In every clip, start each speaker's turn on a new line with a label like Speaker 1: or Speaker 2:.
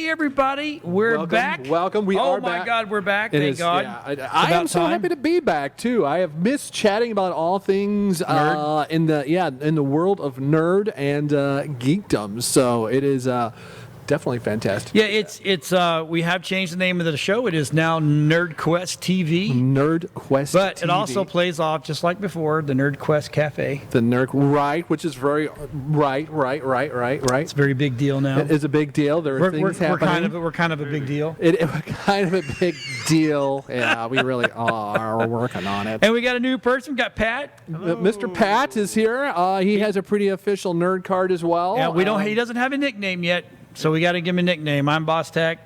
Speaker 1: Hey, everybody. We're back.
Speaker 2: Welcome. We are back.
Speaker 1: Oh, my God. We're back. Thank God.
Speaker 2: Yeah, I am so happy to be back, too. I have missed chatting about all things in the world of nerd and geekdom. So it is definitely fantastic.
Speaker 1: Yeah, it's we have changed the name of the show. It is now NerdQuest TV.
Speaker 2: NerdQuest
Speaker 1: But
Speaker 2: TV.
Speaker 1: it also plays off, just like before, the NerdQuest Cafe.
Speaker 2: The Nerd, which is very right.
Speaker 1: It's a very big deal now.
Speaker 2: It is a big deal. There are things happening.
Speaker 1: We're kind of a big deal.
Speaker 2: We're kind of a big deal. Yeah, we really are working on it.
Speaker 1: And we got a new person. We got Pat.
Speaker 2: Mr. Pat is here. He has a pretty official nerd card as well.
Speaker 1: Yeah, he doesn't have a nickname yet, so we got to give him a nickname. I'm Boss Tech.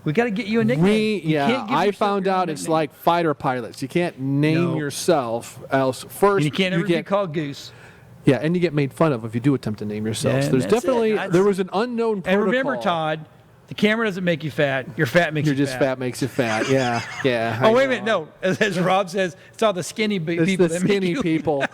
Speaker 1: We got to get you a nickname.
Speaker 2: I found out it's like fighter pilots. You can't name yourself, else first
Speaker 1: and you can't ever be called Goose.
Speaker 2: Yeah, and you get made fun of if you do attempt to name yourself.
Speaker 1: Yeah,
Speaker 2: so there's definitely there was an unknown protocol.
Speaker 1: And remember, Todd, the camera doesn't make you fat. Your fat makes you fat.
Speaker 2: You're just fat makes you fat. Yeah.
Speaker 1: Oh, wait a minute. No, as Rob says, it's all the skinny people.
Speaker 2: It's the skinny people.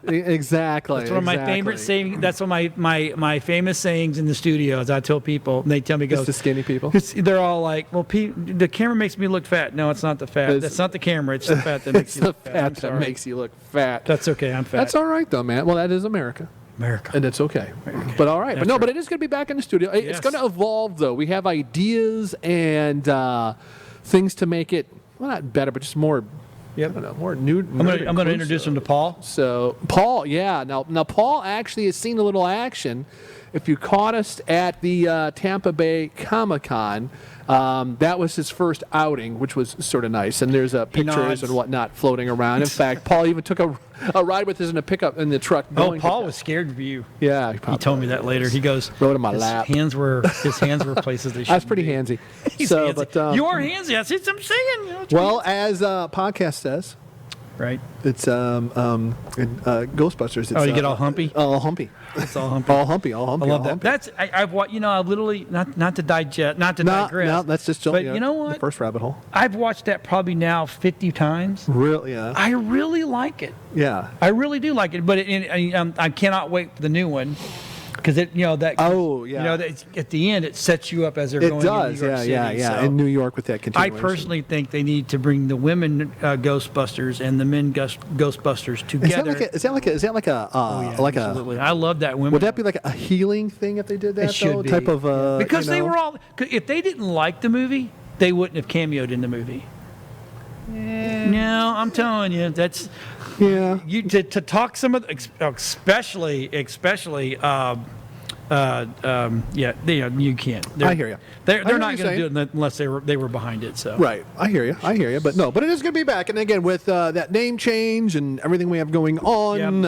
Speaker 2: Exactly.
Speaker 1: That's one of my favorite sayings. That's one of my famous sayings in the studio. As I tell people, and they tell me,
Speaker 2: "It's the skinny people."
Speaker 1: They're all like, "Well, the camera makes me look fat." No, it's not the fat. That's not the camera. It's the fat that makes you look fat.
Speaker 2: It's the fat that makes you look fat.
Speaker 1: That's okay. I'm fat.
Speaker 2: That's all right, though, man. Well, that is America. And it's okay. But all right. But it is going to be back in the studio. Yes. It's going to evolve, though. We have ideas and things to make it, well, not better, but just more.
Speaker 1: Yep.
Speaker 2: I don't know, more nude.
Speaker 1: I'm going to introduce him to Paul.
Speaker 2: So, Paul, yeah. Now, Paul actually has seen a little action. If you caught us at the Tampa Bay Comic-Con, that was his first outing, which was sort of nice. And there's pictures and whatnot floating around. In fact, Paul even took a ride with us in a pickup in the truck.
Speaker 1: Paul was scared of you.
Speaker 2: Yeah.
Speaker 1: He told me that later. He goes,
Speaker 2: rode in my lap.
Speaker 1: His hands were places they should be.
Speaker 2: I was pretty handsy.
Speaker 1: So, but, you are handsy. That's what I'm saying.
Speaker 2: Well, as podcast says.
Speaker 1: Right.
Speaker 2: It's Ghostbusters. It's,
Speaker 1: you get all humpy?
Speaker 2: All humpy.
Speaker 1: It's all humpy.
Speaker 2: All humpy.
Speaker 1: I love that. That's I've literally not to digress. No,
Speaker 2: that's just
Speaker 1: but you know what?
Speaker 2: The first rabbit hole.
Speaker 1: I've watched that probably now 50 times.
Speaker 2: Really? Yeah.
Speaker 1: I really like it.
Speaker 2: Yeah.
Speaker 1: I really do like it, but I cannot wait for the new one. Because at the end it sets you up as they're going. It does,
Speaker 2: New York City,
Speaker 1: So
Speaker 2: in New York with that continuation.
Speaker 1: I personally think they need to bring the women Ghostbusters and the men Ghostbusters together.
Speaker 2: Is that like a
Speaker 1: absolutely. I love that women.
Speaker 2: Would that be like a healing thing if they did that?
Speaker 1: It should be.
Speaker 2: Type of
Speaker 1: because they were all. If they didn't like the movie, they wouldn't have cameoed in the movie. No, I'm telling you, that's.
Speaker 2: Yeah.
Speaker 1: You to talk some of especially you can't.
Speaker 2: I hear you.
Speaker 1: They're not going to do it unless they were behind it. So
Speaker 2: right, I hear you. But it is going to be back, and again with that name change and everything we have going on,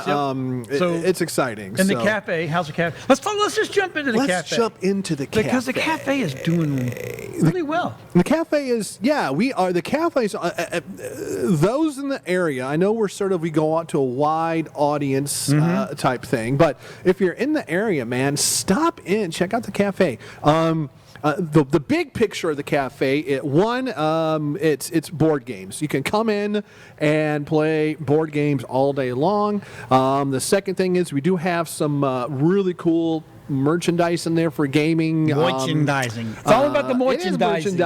Speaker 2: it's exciting.
Speaker 1: And the cafe, how's the cafe? Let's just jump into the cafe.
Speaker 2: Let's jump into the cafe
Speaker 1: because the cafe is doing really well.
Speaker 2: The cafe is we are the cafes. Those in the area, I know we go out to a wide audience type thing, but if you're in the area, man, stop in, check out the cafe. The big picture of the cafe, it's board games. You can come in and play board games all day long. The second thing is we do have some really cool merchandise in there for gaming.
Speaker 1: Merchandising. It's all about the merchandising.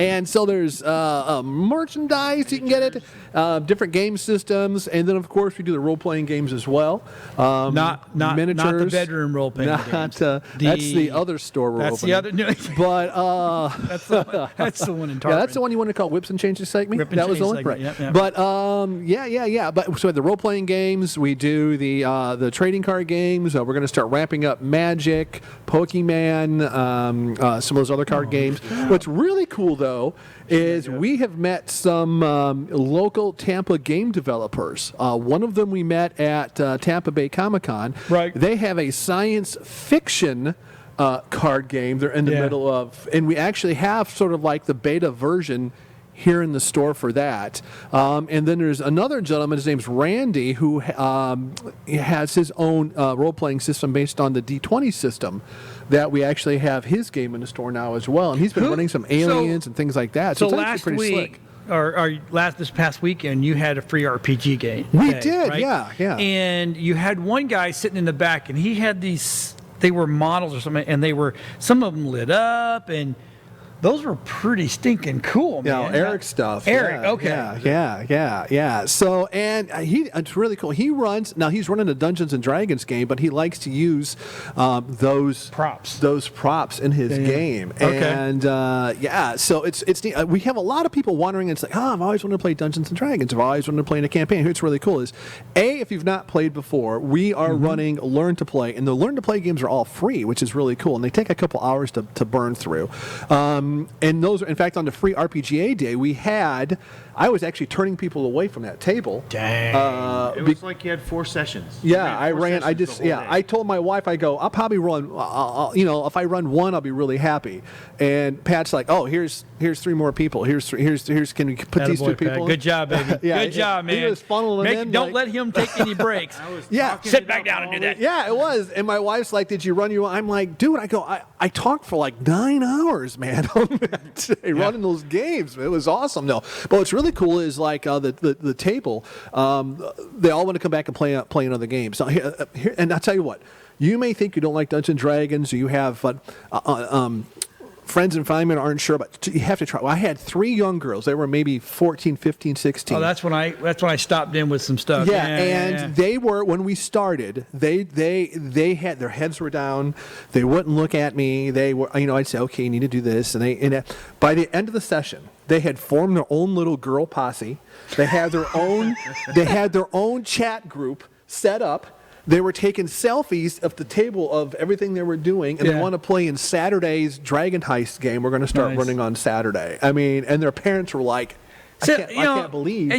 Speaker 2: And so there's merchandise. You can get it. Different game systems. And then, of course, we do the role-playing games as well.
Speaker 1: Not
Speaker 2: miniatures.
Speaker 1: Not the bedroom role-playing games.
Speaker 2: That's the other store we're
Speaker 1: opening.
Speaker 2: The other. But
Speaker 1: that's the one in Tarpon.
Speaker 2: Yeah, that's the one you want to call Whips and Changes segment.
Speaker 1: That was the one,
Speaker 2: right?
Speaker 1: Yep.
Speaker 2: But But so the role-playing games, we do the trading card games. We're going to start ramping up Magic, Pokemon, some of those other card games. What's really cool, though, is we have met some local Tampa game developers. One of them we met at Tampa Bay Comic-Con.
Speaker 1: Right.
Speaker 2: They have a science fiction card game they're in the middle of. And we actually have sort of like the beta version here in the store for that. And then there's another gentleman, his name's Randy, who has his own role-playing system based on the D20 system that we actually have his game in the store now as well. And he's been running some aliens and things like that.
Speaker 1: So
Speaker 2: it's
Speaker 1: last
Speaker 2: pretty
Speaker 1: week,
Speaker 2: slick.
Speaker 1: this past weekend, you had a free RPG game.
Speaker 2: We did,
Speaker 1: right?
Speaker 2: yeah.
Speaker 1: And you had one guy sitting in the back, and he had these they were models or something, and some of them lit up, and those were pretty stinking cool, man.
Speaker 2: Eric stuff.
Speaker 1: Eric, okay.
Speaker 2: Yeah. So, and it's really cool. He's running a Dungeons and Dragons game, but he likes to use those props in his game.
Speaker 1: Okay.
Speaker 2: And so it's neat. We have a lot of people wondering. It's like, I've always wanted to play Dungeons and Dragons. I've always wanted to play in a campaign. Here's what's really cool is, if you've not played before, we are running Learn to Play, and the Learn to Play games are all free, which is really cool, and they take a couple hours to burn through. And those are, in fact, on the free RPGA day, I was actually turning people away from that table.
Speaker 1: Dang.
Speaker 3: It was like you had 4 sessions.
Speaker 2: Yeah, I told my wife, I'll probably run, if I run one, I'll be really happy. And Pat's like, here's 3 more people. Here's, can we put these 2 people?
Speaker 1: Pat. Good job, baby. Good job, man.
Speaker 2: He was funneling in.
Speaker 1: Don't let him take any breaks. Sit back down and do that.
Speaker 2: Yeah, it was. And my wife's like, did you run your... I'm like, dude, I talked for like 9 hours, man, running those games. It was awesome, though. But what's really cool is like the table, they all want to come back and play another game. So here, and I'll tell you what, you may think you don't like Dungeons and Dragons, or you have friends and family aren't sure, but you have to try. Well, I had 3 young girls. They were maybe 14, 15, 16.
Speaker 1: Oh, that's when I stopped in with some stuff.
Speaker 2: They were, when we started, they had, their heads were down. They wouldn't look at me. They were, I'd say, okay, you need to do this. And by the end of the session, they had formed their own little girl posse. They had their own chat group set up. They were taking selfies of the table of everything they were doing, and they want to play in Saturday's Dragon Heist game. We're going to start running on Saturday. I mean, and their parents were like, I can't believe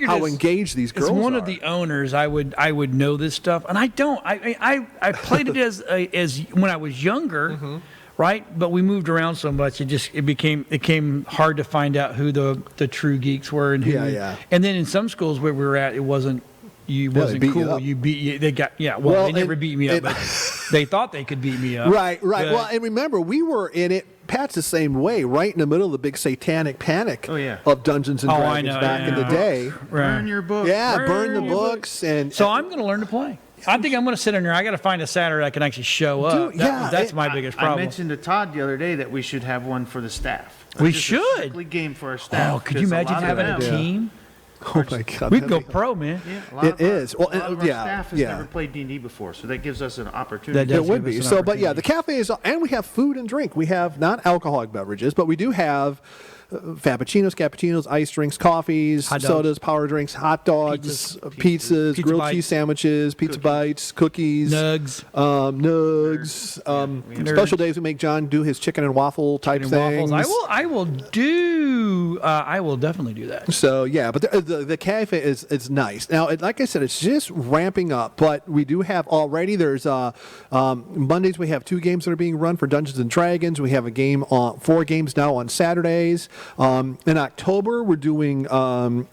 Speaker 2: how engaged these girls are.
Speaker 1: As one of the owners, I would know this stuff, and I don't. I played it as when I was younger, right? But we moved around so much, it became hard to find out who the true geeks were and who. And then in some schools where we were at, it wasn't. Wasn't cool. They never beat me up, but they thought they could beat me up.
Speaker 2: Right. Well, and remember, we were in it. Pat's the same way, right in the middle of the big satanic panic of Dungeons and Dragons back in the day.
Speaker 3: Burn your books.
Speaker 2: Yeah, burn the books. And
Speaker 1: so I'm going to learn to play. I think I'm going to sit in there. I got to find a Saturday I can actually show up. That's my biggest problem.
Speaker 3: I mentioned to Todd the other day that we should have one for the staff.
Speaker 1: We should.
Speaker 3: A strictly game for our staff.
Speaker 1: Oh, could you imagine having a team?
Speaker 2: Oh my God!
Speaker 1: We'd go pro, man.
Speaker 3: Yeah, a lot of our staff has never played D&D before, so that gives us an opportunity.
Speaker 2: It would be. So, but the cafe is, and we have food and drink. We have not alcoholic beverages, but we do have frappuccinos, cappuccinos, iced drinks, coffees, sodas, power drinks, hot dogs, pizzas, grilled cheese sandwiches, pizza bites, cookies,
Speaker 1: nugs.
Speaker 2: Special days we make John do his chicken and waffle type things.
Speaker 1: I will definitely do that.
Speaker 2: So but the cafe is nice. Now, like I said, it's just ramping up, but we do have already. There's Mondays we have 2 games that are being run for Dungeons and Dragons. We have a game 4 games now on Saturdays. In October, we're doing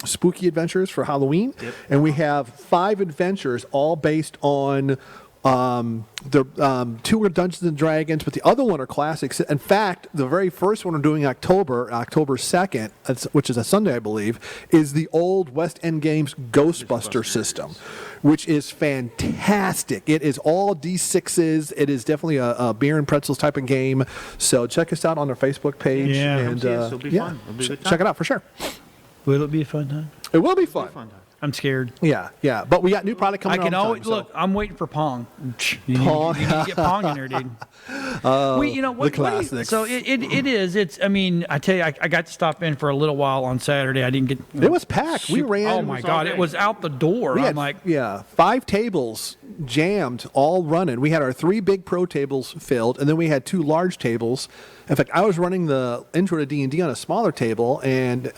Speaker 2: spooky adventures for Halloween, and we have 5 adventures all based on the 2 are Dungeons and Dragons, but the other one are classics. In fact, the very first one we're doing October 2nd, which is a Sunday, I believe, is the old West End Games Ghostbuster system, which is fantastic. It is all D6s. It is definitely a beer and pretzels type of game. So check us out on our Facebook page.
Speaker 1: Yeah.
Speaker 2: And
Speaker 3: it'll be fun. It'll be a good time.
Speaker 2: Check it out for sure.
Speaker 1: Will it be a fun time?
Speaker 2: It will be fun.
Speaker 1: I'm scared.
Speaker 2: Yeah. But we got new product coming out.
Speaker 1: I can always look. I'm waiting for Pong. You need to get Pong in there, dude.
Speaker 2: The classics.
Speaker 1: So it is. It's. I mean, I tell you, I got to stop in for a little while on Saturday. I didn't get.
Speaker 2: It was packed. We ran.
Speaker 1: Oh my God! It was out the door. I'm like,
Speaker 2: 5 tables jammed, all running. We had our 3 big pro tables filled, and then we had 2 large tables. In fact, I was running the intro to D&D on a smaller table, and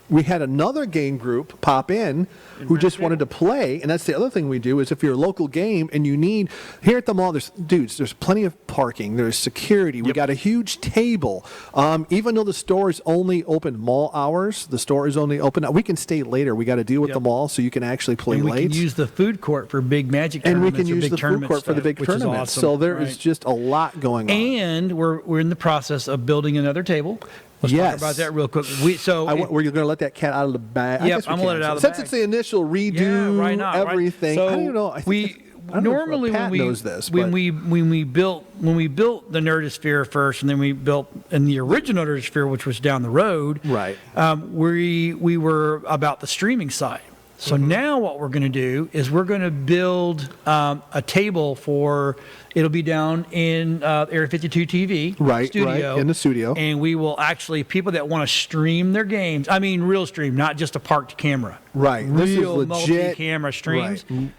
Speaker 2: we had another game group pop in who just wanted to play. And that's the other thing we do is if you're a local game and you need, here at the mall, there's plenty of parking. There's security. We got a huge table. Even though the store is only open mall hours, the store is only open. We can stay later. We got to deal with the mall, so you can actually play late.
Speaker 1: We can use the food court for big magic
Speaker 2: and
Speaker 1: tournaments.
Speaker 2: We can use the food court for the big tournaments.
Speaker 1: Awesome.
Speaker 2: So there is just a lot going on.
Speaker 1: And we're in the process of building another table. Let's talk about that real quick. Were
Speaker 2: you going to let that cat out of the bag?
Speaker 1: Yep, I'm going to let it out of the bag.
Speaker 2: Since it's the initial redo, everything.
Speaker 1: So
Speaker 2: I don't know. don't know if
Speaker 1: normally
Speaker 2: Pat knows this,
Speaker 1: when
Speaker 2: but-
Speaker 1: we built the Nerdosphere first, and then we built in the original Nerdosphere, which was down the road.
Speaker 2: Right.
Speaker 1: We were about the streaming side. So now what we're going to do is we're going to build a table for. It'll be down in Area 52 TV studio.
Speaker 2: Right, in the studio.
Speaker 1: And we will actually, people that want to stream their games, I mean real stream, not just a parked camera.
Speaker 2: Right. This is
Speaker 1: Real
Speaker 2: legit
Speaker 1: multi-camera streams.
Speaker 2: Right.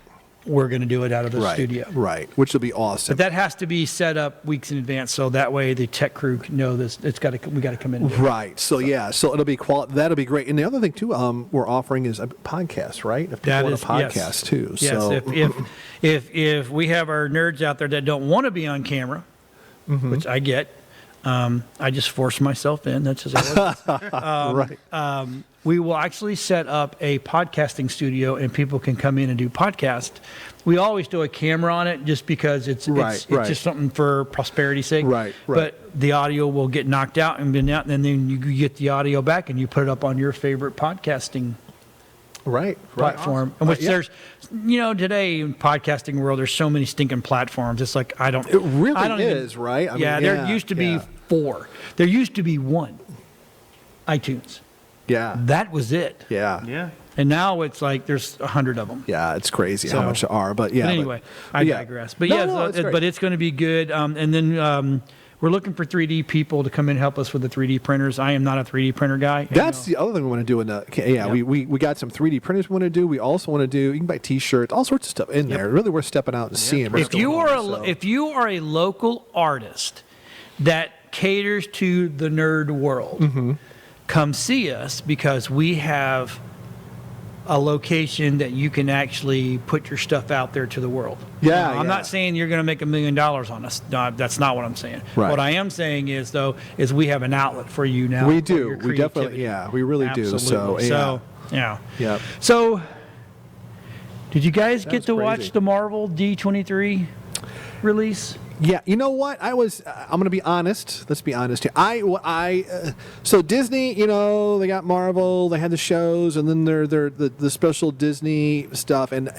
Speaker 1: We're going to do it out of the studio.
Speaker 2: Right, which will be awesome.
Speaker 1: But that has to be set up weeks in advance, so that way the tech crew can know this. We got to come in. And do it.
Speaker 2: Right. So so it'll be that'll be great. And the other thing too, we're offering is a podcast, right? If people want a podcast too.
Speaker 1: Yes.
Speaker 2: So
Speaker 1: If we have our nerds out there that don't want to be on camera, which I get, I just force myself in. That's just
Speaker 2: right.
Speaker 1: We will actually set up a podcasting studio, and people can come in and do podcast. We always do a camera on it just because it's just something for prosperity's sake.
Speaker 2: Right.
Speaker 1: But the audio will get knocked out and then you get the audio back and you put it up on your favorite podcasting platform.
Speaker 2: Awesome.
Speaker 1: Which there's, today in podcasting world, there's so many stinking platforms. It's like I don't.
Speaker 2: It really
Speaker 1: I don't
Speaker 2: is,
Speaker 1: even,
Speaker 2: right? I mean,
Speaker 1: there used to be 4. There used to be 1. iTunes.
Speaker 2: Yeah.
Speaker 1: That was it.
Speaker 2: Yeah.
Speaker 3: Yeah.
Speaker 1: And now it's like there's 100 of them.
Speaker 2: Yeah, it's crazy how much there are. But yeah.
Speaker 1: But anyway, I digress. But but it's going to be good. And then we're looking for 3D people to come in and help us with the 3D printers. I am not a 3D printer guy.
Speaker 2: That's the other thing we want to do in the we got some 3D printers we want to do. We also want to do, you can buy T-shirts, all sorts of stuff in there. Really, we're stepping out and seeing.
Speaker 1: If you are a local artist that caters to the nerd world, come see us, because we have a location that you can actually put your stuff out there to the world.
Speaker 2: Yeah,
Speaker 1: I'm not saying you're going to make $1 million on us. No, that's not what I'm saying.
Speaker 2: Right.
Speaker 1: What I am saying is we have an outlet for you now.
Speaker 2: We
Speaker 1: for
Speaker 2: do.
Speaker 1: your
Speaker 2: We definitely.
Speaker 1: creativity.
Speaker 2: Yeah, we really do.
Speaker 1: Absolutely.
Speaker 2: Yeah.
Speaker 1: So, did you guys get to
Speaker 2: crazy.
Speaker 1: watch the Marvel D23 release?
Speaker 2: Yeah, you know what? I'm going to be honest. Let's be honest here. So Disney, they got Marvel, they had the shows, and then the special Disney stuff, and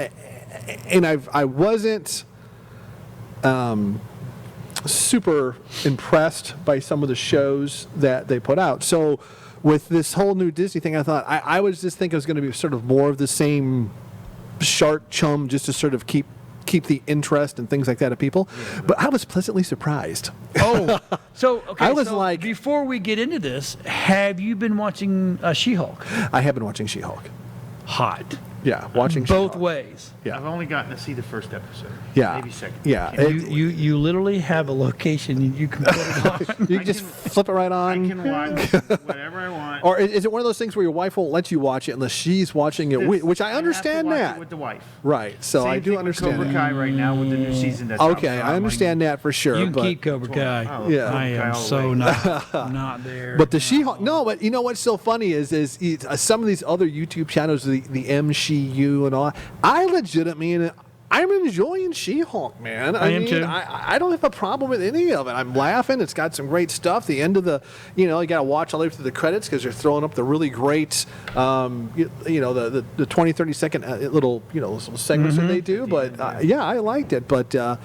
Speaker 2: I wasn't super impressed by some of the shows that they put out. So with this whole new Disney thing, I thought I was just thinking it was going to be sort of more of the same shark chum, just to sort of keep the interest and things like that of people. But I was pleasantly surprised.
Speaker 1: Oh, so okay.
Speaker 2: I was like,
Speaker 1: before we get into this, have you been watching She-Hulk?
Speaker 2: I have been watching She-Hulk.
Speaker 1: Hot.
Speaker 2: Yeah, watching
Speaker 1: both
Speaker 2: She-Hulk.
Speaker 1: ways.
Speaker 2: Yeah.
Speaker 3: I've only gotten to see the first episode.
Speaker 2: Yeah.
Speaker 3: Maybe second.
Speaker 2: Yeah.
Speaker 1: You literally have a location and you can put it on.
Speaker 2: You just flip it right
Speaker 3: I
Speaker 2: on.
Speaker 3: can watch whatever I want.
Speaker 2: Or is it one of those things where your wife won't let you watch it unless she's watching it, which I understand
Speaker 3: have to watch
Speaker 2: that.
Speaker 3: it with the wife.
Speaker 2: Right. So
Speaker 3: Same
Speaker 2: I do
Speaker 3: thing
Speaker 2: understand
Speaker 3: with Cobra
Speaker 2: that.
Speaker 3: Kai right now with the new season. That's
Speaker 2: Okay,
Speaker 3: out.
Speaker 2: I understand that for sure.
Speaker 1: You can
Speaker 2: but
Speaker 1: keep Cobra Kai.
Speaker 2: Yeah.
Speaker 1: I am so not there.
Speaker 2: But the She-Hulk, no, but you know what's so funny is some of these other YouTube channels, the MCU and all, I legitimately, I'm enjoying She-Hulk, man. I
Speaker 1: am
Speaker 2: mean,
Speaker 1: too.
Speaker 2: I don't have a problem with any of it. I'm laughing. It's got some great stuff. The end of the, you got to watch all the way through the credits because they're throwing up the really great, the 20, 30 second little, little segments that they do. But I liked it. But I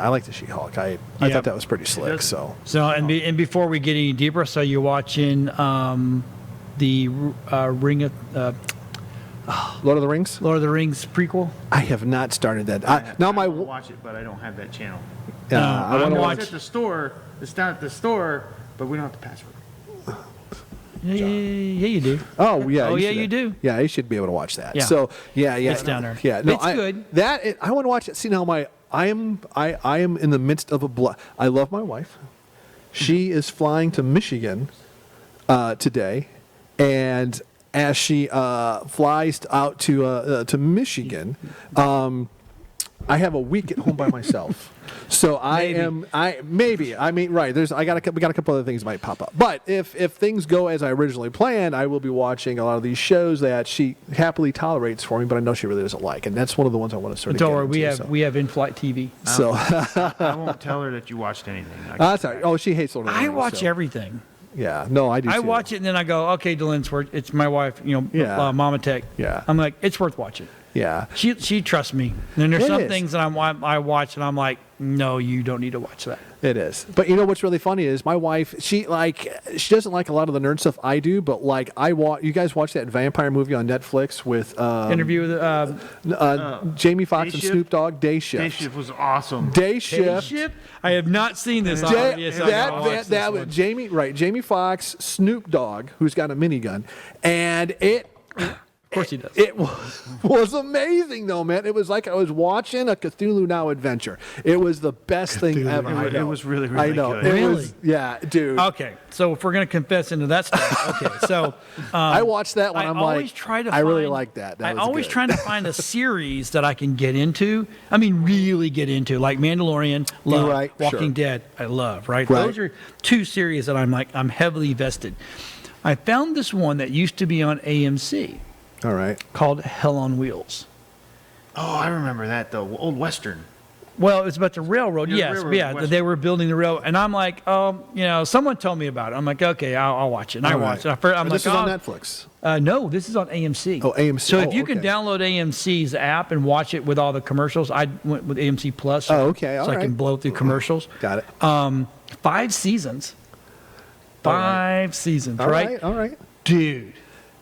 Speaker 2: like the She-Hulk. I thought that was pretty slick. So
Speaker 1: and before we get any deeper, so you're watching the Ring of.
Speaker 2: Lord of the Rings?
Speaker 1: Lord of the Rings prequel?
Speaker 2: I have not started that.
Speaker 3: I watch it, but I don't have that channel.
Speaker 2: I want to watch
Speaker 3: It's at the store. It's down at the store, but we don't have the password.
Speaker 1: Yeah, you do.
Speaker 2: Oh yeah.
Speaker 1: Oh yeah, you do.
Speaker 2: Yeah, you should be able to watch that.
Speaker 1: Yeah.
Speaker 2: So
Speaker 1: It's down there.
Speaker 2: Yeah, no,
Speaker 1: It's good.
Speaker 2: I want to watch it. See now, I am in the midst of I love my wife. She is flying to Michigan today, and as she flies out to Michigan, I have a week at home by myself. So we got a couple other things that might pop up. But if things go as I originally planned, I will be watching a lot of these shows that she happily tolerates for me, but I know she really doesn't like, and that's one of the ones I want to sort of.
Speaker 1: Don't worry, we have in-flight TV.
Speaker 2: So
Speaker 3: I won't tell her that you watched anything.
Speaker 2: that's all right. Oh, she hates Lord of the
Speaker 1: I
Speaker 2: Rings,
Speaker 1: watch
Speaker 2: so.
Speaker 1: everything.
Speaker 2: Yeah, no, I do.
Speaker 1: I
Speaker 2: too.
Speaker 1: watch it and then I go, okay, Dylan's worth. It's my wife, Mama Tech.
Speaker 2: Yeah.
Speaker 1: I'm like, it's worth watching.
Speaker 2: Yeah.
Speaker 1: She trusts me. And there's
Speaker 2: It
Speaker 1: some
Speaker 2: is.
Speaker 1: things that I watch and I'm like, no, you don't need to watch that.
Speaker 2: It is. But you know what's really funny is my wife, she doesn't like a lot of the nerd stuff I do, but like you guys watch that vampire movie on Netflix with
Speaker 1: Interview with
Speaker 2: Jamie Foxx
Speaker 3: Day
Speaker 2: and
Speaker 3: Shift?
Speaker 2: Snoop Dogg, Day Shift.
Speaker 3: Day Shift was awesome.
Speaker 2: Day Shift.
Speaker 1: Ship. I have not seen this. Obvious. I gotta watch this one.
Speaker 2: Jamie Foxx, Snoop Dogg, who's got a minigun, and
Speaker 1: Of course he does.
Speaker 2: it was amazing, though, man. It was like I was watching a Cthulhu Now adventure. It was the best thing ever. I know.
Speaker 3: It was really, really
Speaker 2: I know.
Speaker 3: good.
Speaker 2: It
Speaker 1: Really?
Speaker 2: was, yeah, dude.
Speaker 1: Okay, so if we're gonna confess into that stuff, okay, so
Speaker 2: I watched that one.
Speaker 1: I
Speaker 2: I'm
Speaker 1: always
Speaker 2: like,
Speaker 1: try to.
Speaker 2: I really
Speaker 1: find-
Speaker 2: like that. That
Speaker 1: I
Speaker 2: was
Speaker 1: always
Speaker 2: good.
Speaker 1: trying to find a series that I can get into. I mean, really get into, like Mandalorian, love.
Speaker 2: Right,
Speaker 1: Walking
Speaker 2: sure.
Speaker 1: Dead, I love. Right?
Speaker 2: Right.
Speaker 1: Those are two series that I'm heavily vested. I found this one that used to be on AMC
Speaker 2: All right.
Speaker 1: called Hell on Wheels.
Speaker 3: Oh, I remember that though. Old Western.
Speaker 1: Well, it's about the railroad.
Speaker 3: Yeah,
Speaker 1: Yes,
Speaker 3: railroad,
Speaker 1: yeah.
Speaker 3: Western.
Speaker 1: They were building the railroad, and I'm like, someone told me about it. I'm like, okay, I'll watch it. And I
Speaker 2: All
Speaker 1: watched
Speaker 2: right.
Speaker 1: it. I'm
Speaker 2: And
Speaker 1: like,
Speaker 2: this is on Netflix.
Speaker 1: No, this is on AMC.
Speaker 2: Oh, AMC.
Speaker 1: So if
Speaker 2: Oh,
Speaker 1: you can
Speaker 2: okay.
Speaker 1: download AMC's app and watch it with all the commercials, I went with AMC Plus.
Speaker 2: Oh, okay, all
Speaker 1: so I can
Speaker 2: right.
Speaker 1: blow through commercials.
Speaker 2: Got it.
Speaker 1: 5 seasons.
Speaker 2: All
Speaker 1: 5 seasons,
Speaker 2: All
Speaker 1: right?
Speaker 2: right. All right.
Speaker 1: Dude.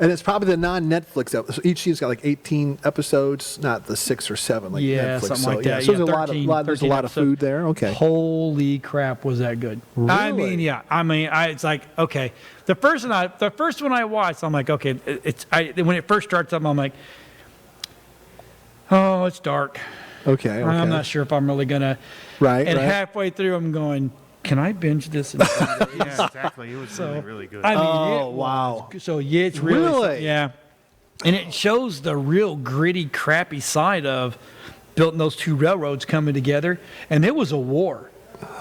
Speaker 2: And it's probably the non-Netflix episode. So each season's got like 18 episodes, not the 6 or 7 like
Speaker 1: Yeah,
Speaker 2: Netflix.
Speaker 1: something
Speaker 2: so,
Speaker 1: like that.
Speaker 2: So
Speaker 1: Yeah,
Speaker 2: there's
Speaker 1: 13
Speaker 2: there's a lot of
Speaker 1: 13
Speaker 2: food there. Okay.
Speaker 1: Holy crap, was that good? I
Speaker 2: Really?
Speaker 1: mean, yeah. I mean, it's like, okay. The first one I watched, I'm like, okay. When it first starts up, I'm like, oh, it's dark.
Speaker 2: Okay.
Speaker 1: I'm not sure if I'm really gonna.
Speaker 2: Right.
Speaker 1: And
Speaker 2: right.
Speaker 1: halfway through, I'm going, can I binge this in 10 days?
Speaker 3: Yeah, exactly. It was really, really good.
Speaker 1: I mean,
Speaker 2: Oh,
Speaker 1: it
Speaker 2: wow.
Speaker 1: was- So yeah, it's really,
Speaker 2: Really?
Speaker 1: yeah, and it shows the real gritty, crappy side of building those two railroads coming together, and it was a war.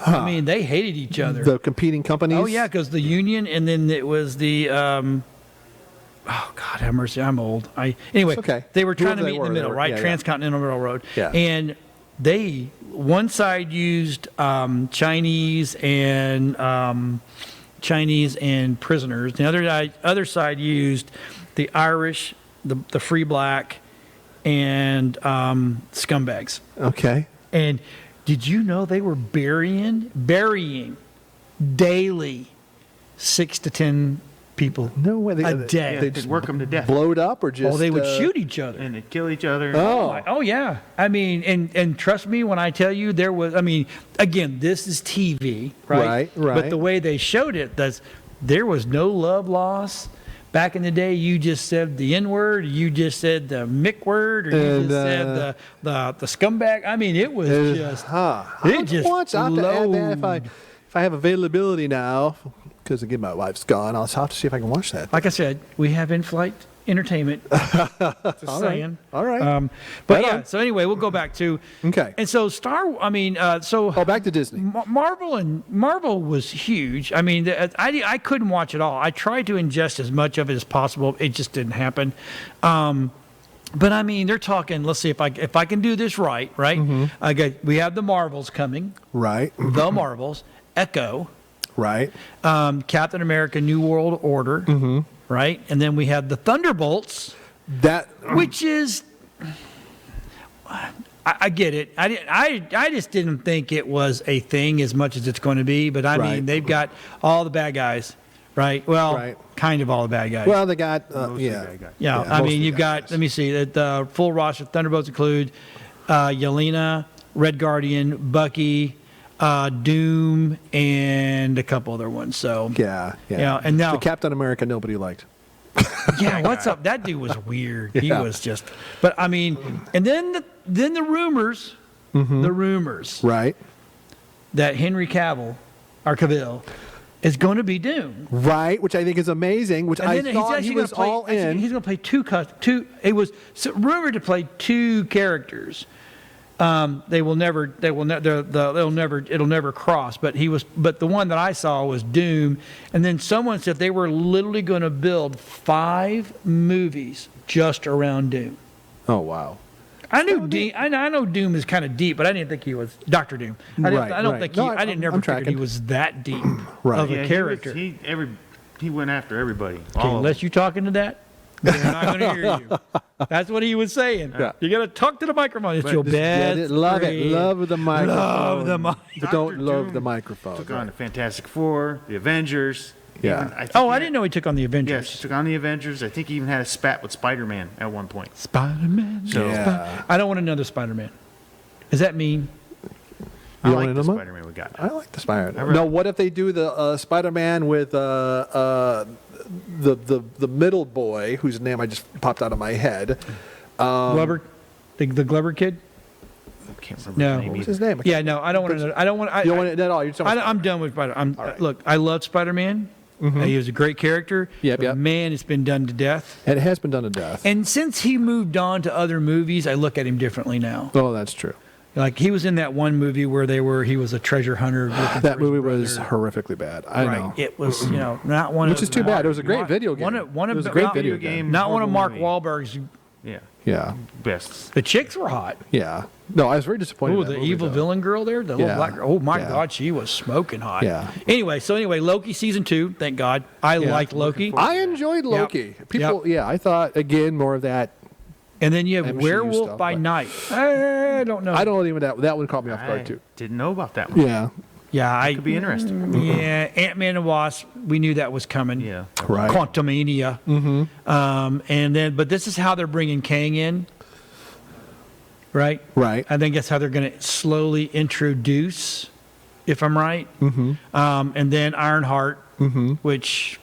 Speaker 1: I mean, they hated each other.
Speaker 2: The competing companies.
Speaker 1: Oh yeah, because the Union, and then it was the. Oh God, have mercy! I'm old. Anyway.
Speaker 2: It's okay.
Speaker 1: They were trying
Speaker 2: Whoever
Speaker 1: to
Speaker 2: they
Speaker 1: meet in
Speaker 2: were,
Speaker 1: the
Speaker 2: they
Speaker 1: middle,
Speaker 2: were-
Speaker 1: right?
Speaker 2: yeah, yeah.
Speaker 1: Transcontinental Railroad.
Speaker 2: Yeah.
Speaker 1: And one side used Chinese and prisoners. The other side used the Irish, the free black, and scumbags.
Speaker 2: Okay.
Speaker 1: And did you know they were burying daily 6 to 10 people
Speaker 2: No way.
Speaker 1: a day?
Speaker 3: Yeah, they'd work them to death.
Speaker 2: Blowed up or just?
Speaker 1: Oh, they would shoot each other.
Speaker 3: And they'd kill each other.
Speaker 2: Oh.
Speaker 1: Oh yeah. I mean, and trust me when I tell you there was. I mean, again, this is TV, right?
Speaker 2: Right.
Speaker 1: But the way they showed it, there was no love loss. Back in the day, you just said the N word, you just said the Mick word, or you
Speaker 2: And,
Speaker 1: just said the scumbag. I mean, it was just. It just
Speaker 2: I'll have to add that
Speaker 1: flowed.
Speaker 2: if I have availability now, because again my wife's gone. I'll have to see if I can watch that.
Speaker 1: Like I said, we have in-flight entertainment. Just
Speaker 2: All right.
Speaker 1: saying.
Speaker 2: All right.
Speaker 1: But
Speaker 2: Right
Speaker 1: yeah.
Speaker 2: on.
Speaker 1: So anyway, we'll go back to.
Speaker 2: Okay.
Speaker 1: And so so.
Speaker 2: Back to Disney.
Speaker 1: Marvel was huge. I mean, I couldn't watch it all. I tried to ingest as much of it as possible. It just didn't happen. But I mean, they're talking. Let's see if I can do this right. We have the Marvels coming.
Speaker 2: Right.
Speaker 1: The Marvels, Echo,
Speaker 2: Right.
Speaker 1: Captain America: New World Order. Right, and then we have the Thunderbolts,
Speaker 2: That.
Speaker 1: which is. I get it. I just didn't think it was a thing as much as it's going to be. But I
Speaker 2: Right.
Speaker 1: mean, they've got all the bad guys, right? Well,
Speaker 2: Right.
Speaker 1: kind of all the bad guys.
Speaker 2: Well, they got.
Speaker 3: Mostly
Speaker 2: Yeah.
Speaker 3: bad guys.
Speaker 1: yeah,
Speaker 2: yeah,
Speaker 1: I
Speaker 2: most
Speaker 1: mean,
Speaker 2: of
Speaker 1: you've
Speaker 2: the
Speaker 1: got.
Speaker 2: guys.
Speaker 1: Let me see. The full roster of Thunderbolts include Yelena, Red Guardian, Bucky, Doom, and a couple other ones. So
Speaker 2: Yeah. Yeah.
Speaker 1: Yeah, and now-
Speaker 2: the Captain America nobody liked.
Speaker 1: yeah, what's up? That dude was weird. He
Speaker 2: Yeah.
Speaker 1: was just. But I mean, and then the rumors, the rumors.
Speaker 2: Right.
Speaker 1: that Henry Cavill is going to be Doom.
Speaker 2: Right. Which I think is amazing. Which
Speaker 1: And
Speaker 2: I
Speaker 1: then
Speaker 2: thought
Speaker 1: actually
Speaker 2: he was
Speaker 1: gonna play,
Speaker 2: all in.
Speaker 1: He's going to play two. It was rumored to play 2 characters. It'll never cross. But the one that I saw was Doom, and then someone said they were literally going to build 5 movies just around Doom.
Speaker 2: Oh wow.
Speaker 1: I know Doom is kind of deep, but I didn't think he was Dr. Doom. I don't think
Speaker 2: No,
Speaker 1: I didn't never
Speaker 2: I'm
Speaker 1: figure he
Speaker 2: tracking.
Speaker 1: was that deep
Speaker 2: Right.
Speaker 1: of
Speaker 3: Yeah,
Speaker 1: a character.
Speaker 3: He went after everybody.
Speaker 1: Okay,
Speaker 3: All of
Speaker 1: unless you talking to that. They're not going to hear you. That's what he was saying.
Speaker 2: Yeah.
Speaker 1: You got to talk to the microphone. It's your
Speaker 2: Just get
Speaker 1: best
Speaker 2: it. Love
Speaker 1: friend.
Speaker 2: it. Love the microphone.
Speaker 1: Love the mic.
Speaker 2: But don't
Speaker 3: Dr.
Speaker 2: love
Speaker 3: Doom
Speaker 2: the microphone.
Speaker 3: Took on the Fantastic Four, the Avengers.
Speaker 2: Yeah.
Speaker 3: Even,
Speaker 1: I didn't know he took on the Avengers.
Speaker 3: Yes, he took on the Avengers. I think he even had a spat with Spider-Man at one point.
Speaker 1: Spider-Man.
Speaker 3: So-
Speaker 2: Yeah.
Speaker 1: I don't want another Spider-Man. Does that mean?
Speaker 3: I
Speaker 2: You
Speaker 3: like
Speaker 2: want
Speaker 3: the
Speaker 2: another one?
Speaker 3: Spider-Man we got.
Speaker 2: I like the Spider-Man.
Speaker 3: really-
Speaker 2: No, what if they do the Spider-Man with the middle boy, whose name I just popped out of my head?
Speaker 1: Glover? The Glover kid?
Speaker 3: I can't remember
Speaker 1: No.
Speaker 3: the name
Speaker 2: What was
Speaker 3: either.
Speaker 2: his name?
Speaker 1: Yeah, no, I don't want to. I don't want.
Speaker 2: You don't want it at all. You're just talking about
Speaker 1: I'm done with Spider.
Speaker 2: right.
Speaker 1: Look, I love Spider-Man. He was a great character.
Speaker 2: Yep,
Speaker 1: but
Speaker 2: yep.
Speaker 1: Man, it's been done to death.
Speaker 2: It has been done to death.
Speaker 1: And since he moved on to other movies, I look at him differently now.
Speaker 2: Oh, that's true.
Speaker 1: Like he was in that one movie where he was a treasure hunter. looking
Speaker 2: That
Speaker 1: for his
Speaker 2: movie
Speaker 1: brother.
Speaker 2: was horrifific bad. I
Speaker 1: Right.
Speaker 2: know.
Speaker 1: It was, not one
Speaker 2: Which
Speaker 1: of
Speaker 2: is too bad. It was a great video game.
Speaker 1: One
Speaker 2: It
Speaker 1: of
Speaker 2: was a great
Speaker 1: not-
Speaker 2: video game.
Speaker 1: Not one of Mark
Speaker 3: Horrible
Speaker 1: Wahlberg's.
Speaker 3: Yeah,
Speaker 2: Yeah.
Speaker 3: best.
Speaker 1: The chicks were hot.
Speaker 2: Yeah. No, I was very disappointed.
Speaker 1: Oh,
Speaker 2: in that
Speaker 1: the
Speaker 2: movie,
Speaker 1: evil
Speaker 2: though.
Speaker 1: villain girl there, the little
Speaker 2: Yeah.
Speaker 1: black girl. Oh my
Speaker 2: Yeah.
Speaker 1: God, she was smoking hot.
Speaker 2: Yeah.
Speaker 1: Anyway, Loki season 2. Thank God, I liked Loki.
Speaker 2: I enjoyed Loki. People, yeah, I thought again more of that.
Speaker 1: And then you have
Speaker 2: MCU
Speaker 1: Werewolf
Speaker 2: stuff,
Speaker 1: by
Speaker 2: but-
Speaker 1: Night. I don't know.
Speaker 2: I don't even that one caught me off
Speaker 3: I
Speaker 2: guard too.
Speaker 3: didn't know about that one.
Speaker 2: Yeah.
Speaker 1: Yeah, I
Speaker 3: Could be interesting.
Speaker 1: Yeah, Ant-Man and Wasp. We knew that was coming.
Speaker 3: Yeah.
Speaker 2: Right.
Speaker 1: Quantumania. And then, but this is how they're bringing Kang in. Right.
Speaker 2: Right.
Speaker 1: I think that's how they're going to slowly introduce, if I'm right. And then Ironheart, which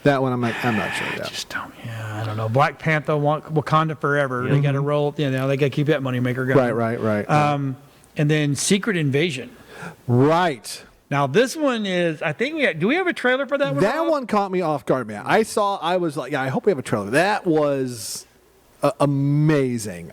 Speaker 2: That one I'm not sure. Yeah.
Speaker 1: just don't. Yeah, I don't know. Black Panther, Wakanda Forever. They got to roll. They got to keep that moneymaker going.
Speaker 2: Right.
Speaker 1: And then Secret Invasion.
Speaker 2: Right.
Speaker 1: Now this one is. I think do we have a trailer for that one?
Speaker 2: That
Speaker 1: Rob?
Speaker 2: one caught me off guard, man. I was like, yeah, I hope we have a trailer. That was amazing.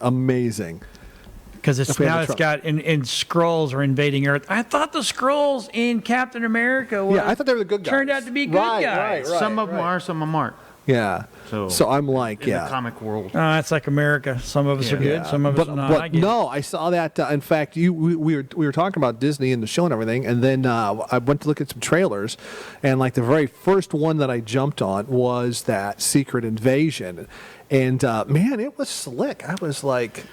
Speaker 1: Because
Speaker 2: If we have
Speaker 1: now
Speaker 2: a
Speaker 1: it's
Speaker 2: trailer.
Speaker 1: got and Skrulls are invading Earth. I thought the Skrulls in Captain America
Speaker 2: Yeah, I thought they were the good guys.
Speaker 1: turned out to be good guys.
Speaker 3: Some of them are, some of them aren't.
Speaker 2: Yeah. So I'm like,
Speaker 3: In
Speaker 2: yeah.
Speaker 3: the comic world.
Speaker 1: That's like America. Some of us are good,
Speaker 2: Yeah.
Speaker 1: some of us are not. I
Speaker 2: But
Speaker 1: get it.
Speaker 2: no, I saw that. In fact, we were talking about Disney and the show and everything, and then I went to look at some trailers, and like the very first one that I jumped on was that Secret Invasion, and man, it was slick. I was like,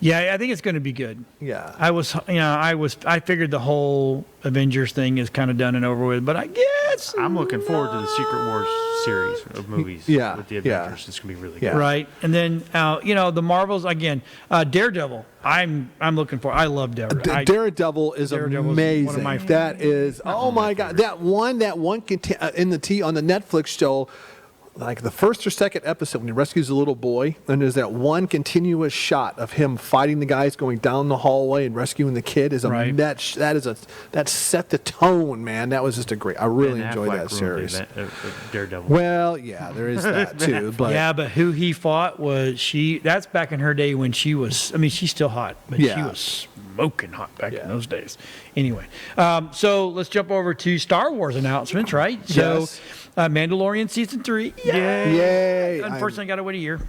Speaker 1: Yeah, I think it's going to be good.
Speaker 2: yeah,
Speaker 1: I figured the whole Avengers thing is kind of done and over with, but I guess
Speaker 3: I'm looking forward to the Secret Wars series of movies.
Speaker 2: Yeah,
Speaker 3: With the
Speaker 2: yeah.
Speaker 3: Avengers. It's going to be really
Speaker 2: Yeah.
Speaker 3: good.
Speaker 1: right. And then the Marvels again. Daredevil. I'm looking for. I love Daredevil.
Speaker 2: Daredevil is
Speaker 1: Daredevil's
Speaker 2: amazing.
Speaker 1: one of my
Speaker 2: That is, oh my God, that one in the on the Netflix show. Like the first or second episode when he rescues a little boy, and there's that one continuous shot of him fighting the guys going down the hallway and rescuing the kid
Speaker 1: Right.
Speaker 2: that set the tone, man. That was just a great. I really
Speaker 3: Ben
Speaker 2: enjoyed
Speaker 3: Affleck
Speaker 2: that
Speaker 3: ruined
Speaker 2: series.
Speaker 3: Daredevil.
Speaker 2: Well, yeah, there is that too. But
Speaker 1: yeah, but who he fought was she. That's back in her day when she was. I mean, she's still hot, but she
Speaker 2: Yeah.
Speaker 1: was smoking hot back
Speaker 2: Yeah.
Speaker 1: in those days. Anyway, so let's jump over to Star Wars announcements, right? So,
Speaker 2: Yes.
Speaker 1: Mandalorian season 3.
Speaker 2: Yay!
Speaker 1: Unfortunately, I got to wait a year.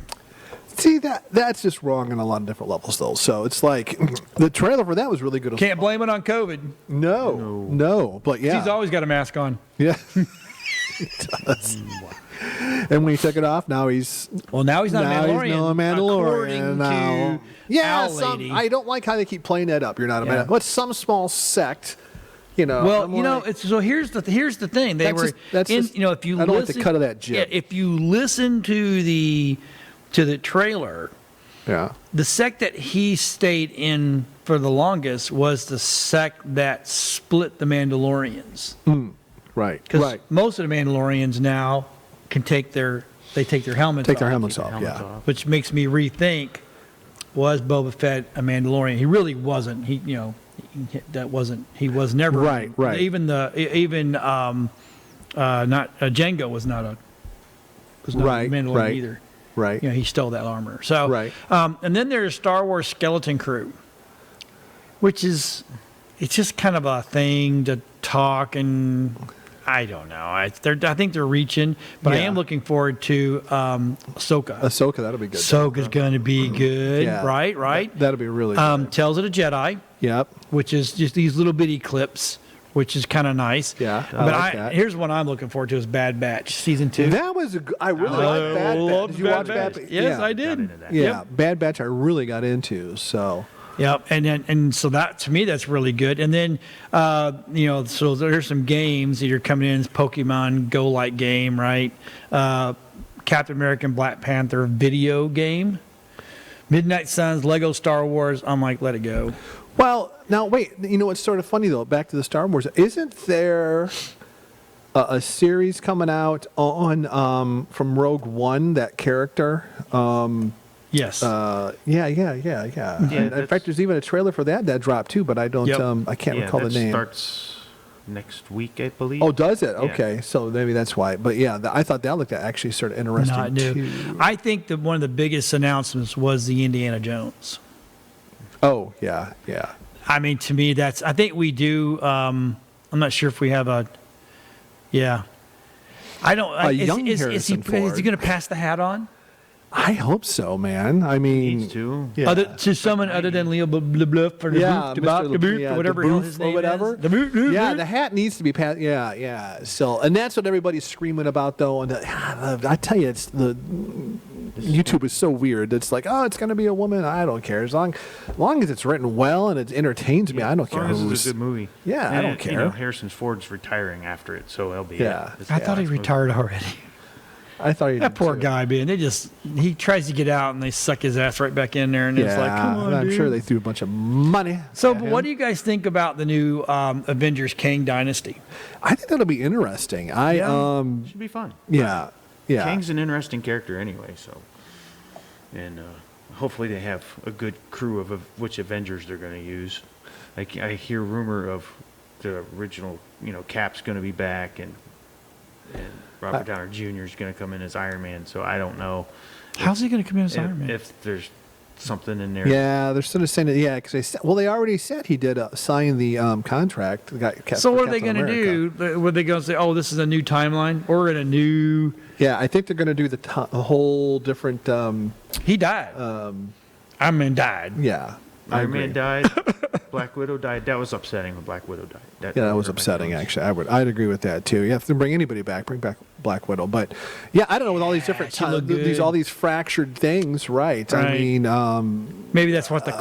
Speaker 2: See that's just wrong on a lot of different levels, though. So it's like the trailer for that was really good.
Speaker 1: Can't blame it on COVID.
Speaker 2: No, but yeah,
Speaker 1: He's always got a mask on.
Speaker 2: yeah. He does. And when he took it off, now he's
Speaker 1: Well, now he's not a
Speaker 2: now
Speaker 1: Mandalorian.
Speaker 2: he's no Mandalorian
Speaker 1: According
Speaker 2: now.
Speaker 1: to
Speaker 2: Yeah,
Speaker 1: Owl Lady.
Speaker 2: I don't like how they keep playing that up. You're not a
Speaker 1: Yeah.
Speaker 2: Mandalorian. What's some small sect?
Speaker 1: Well,
Speaker 2: I'm
Speaker 1: you know,
Speaker 2: like,
Speaker 1: it's so here's the thing. They
Speaker 2: That's
Speaker 1: were
Speaker 2: just- that's
Speaker 1: in,
Speaker 2: just-
Speaker 1: if you
Speaker 2: I don't like
Speaker 1: listen,
Speaker 2: the cut of that jib.
Speaker 1: Yeah, if you listen to the trailer,
Speaker 2: yeah,
Speaker 1: the sect that he stayed in for the longest was the sect that split the Mandalorians.
Speaker 2: right,
Speaker 1: Because
Speaker 2: right.
Speaker 1: most of the Mandalorians now can take their helmets
Speaker 2: Take
Speaker 1: off,
Speaker 2: their helmets off.
Speaker 3: Helmets
Speaker 2: Yeah,
Speaker 3: off.
Speaker 1: which makes me rethink: was Boba Fett a Mandalorian? He really wasn't. He was never
Speaker 2: Right.
Speaker 1: Even not Jango was not a
Speaker 2: Right,
Speaker 1: Mandalorian
Speaker 2: right.
Speaker 1: either.
Speaker 2: right.
Speaker 1: He stole that armor. So
Speaker 2: Right.
Speaker 1: And then there's Star Wars Skeleton Crew, which is it's just kind of a thing to talk, and I don't know. I think they're reaching, but I
Speaker 2: Yeah.
Speaker 1: am looking forward to Ahsoka.
Speaker 2: Ahsoka, that'll be good.
Speaker 1: Ahsoka's going to be good,
Speaker 2: Yeah.
Speaker 1: right?
Speaker 2: That'll be really good.
Speaker 1: Tales of the Jedi,
Speaker 2: Yep.
Speaker 1: which is just these little bitty clips, which is kind of nice.
Speaker 2: Yeah,
Speaker 1: But
Speaker 2: like that.
Speaker 1: here's one I'm looking forward to is Bad Batch season 2.
Speaker 2: That was I really like Bad Batch. Did you watch Bad Batch?
Speaker 1: Yes,
Speaker 2: Yeah.
Speaker 1: I did.
Speaker 2: Yeah,
Speaker 1: Yep.
Speaker 2: Bad Batch I really got into. So
Speaker 1: Yep, and so that to me that's really good. And then so there's some games that are coming in. It's Pokemon Go like game, right? Captain America and Black Panther video game. Midnight Suns, Lego Star Wars. I'm like, let it go.
Speaker 2: well, now wait. You know what's sort of funny though? Back to the Star Wars. Isn't there a series coming out on from Rogue One? That character.
Speaker 1: Yes.
Speaker 2: Yeah. In fact, there's even a trailer for that dropped too, but I don't.
Speaker 1: Yep.
Speaker 2: I can't recall the name.
Speaker 3: Starts next week, I believe.
Speaker 2: Oh, does it?
Speaker 3: Yeah.
Speaker 2: Okay, so maybe that's why. But yeah, I thought that looked actually sort of interesting
Speaker 1: Not new.
Speaker 2: too.
Speaker 1: I think that one of the biggest announcements was the Indiana Jones.
Speaker 2: Oh yeah.
Speaker 1: I mean, to me, that's. I think we do. I'm not sure if we have a. Yeah. I don't.
Speaker 2: Young
Speaker 1: is
Speaker 2: Harrison
Speaker 1: he
Speaker 2: Ford.
Speaker 1: going to pass the hat on?
Speaker 2: I hope so, man. I mean,
Speaker 3: Needs to.
Speaker 2: Yeah.
Speaker 1: To someone other than Leo Bluff or the
Speaker 2: Yeah,
Speaker 1: Boot, the Boot,
Speaker 2: yeah,
Speaker 1: or whatever
Speaker 2: the
Speaker 1: hell
Speaker 2: Booth
Speaker 1: his
Speaker 2: or
Speaker 1: name
Speaker 2: whatever.
Speaker 1: is. The Boot,
Speaker 2: Yeah, the hat needs to be passed. Yeah. So, and that's what everybody's screaming about, though. And I tell you, it's the YouTube is so weird. It's like, oh, it's going to be a woman. I don't care as long as it's written well and it entertains me. I don't care
Speaker 3: As long as
Speaker 2: who's.
Speaker 3: it's a good movie.
Speaker 2: Yeah, I don't care.
Speaker 3: You know, Harrison Ford's retiring after it, so he'll be.
Speaker 2: Yeah.
Speaker 1: I thought he retired already.
Speaker 2: I thought you.
Speaker 1: That poor guy, man. He tries to get out and they suck his ass right back in there, and
Speaker 2: Yeah,
Speaker 1: it's like, come on,
Speaker 2: I'm
Speaker 1: dude.
Speaker 2: sure they threw a bunch of money.
Speaker 1: So,
Speaker 2: at
Speaker 1: but
Speaker 2: him.
Speaker 1: what do you guys think about the new Avengers Kang Dynasty?
Speaker 2: I think that'll be interesting.
Speaker 3: Should be fun.
Speaker 2: Yeah.
Speaker 3: Kang's an interesting character anyway, so. And hopefully they have a good crew of which Avengers they're going to use. Like I hear rumor of the original, Cap's going to be back, and Robert Downey Jr. is going to come in as Iron Man. So I don't know
Speaker 1: How's he going to come in as Iron Man?
Speaker 3: if there's something in there.
Speaker 2: Yeah, they're sort of saying it. Yeah, because they already said he did sign the contract. The guy,
Speaker 1: So
Speaker 2: for
Speaker 1: what are they
Speaker 2: Captain
Speaker 1: going to
Speaker 2: America.
Speaker 1: do? Were they going to say, "Oh, this is a new timeline," or in a new?
Speaker 2: Yeah, I think they're going to do a whole different.
Speaker 1: He died. Iron Man died.
Speaker 2: Yeah, I
Speaker 3: Iron
Speaker 2: agree.
Speaker 3: Man died. Black Widow died. That was upsetting when Black Widow died.
Speaker 2: Yeah, that was upsetting. Actually, I'd agree with that too. Yeah, if they bring anybody back, bring back Black Widow. But yeah, I don't know with all these different
Speaker 1: she looked
Speaker 2: all
Speaker 1: good.
Speaker 2: these fractured things, right? I
Speaker 1: Right.
Speaker 2: mean,
Speaker 1: Maybe that's what the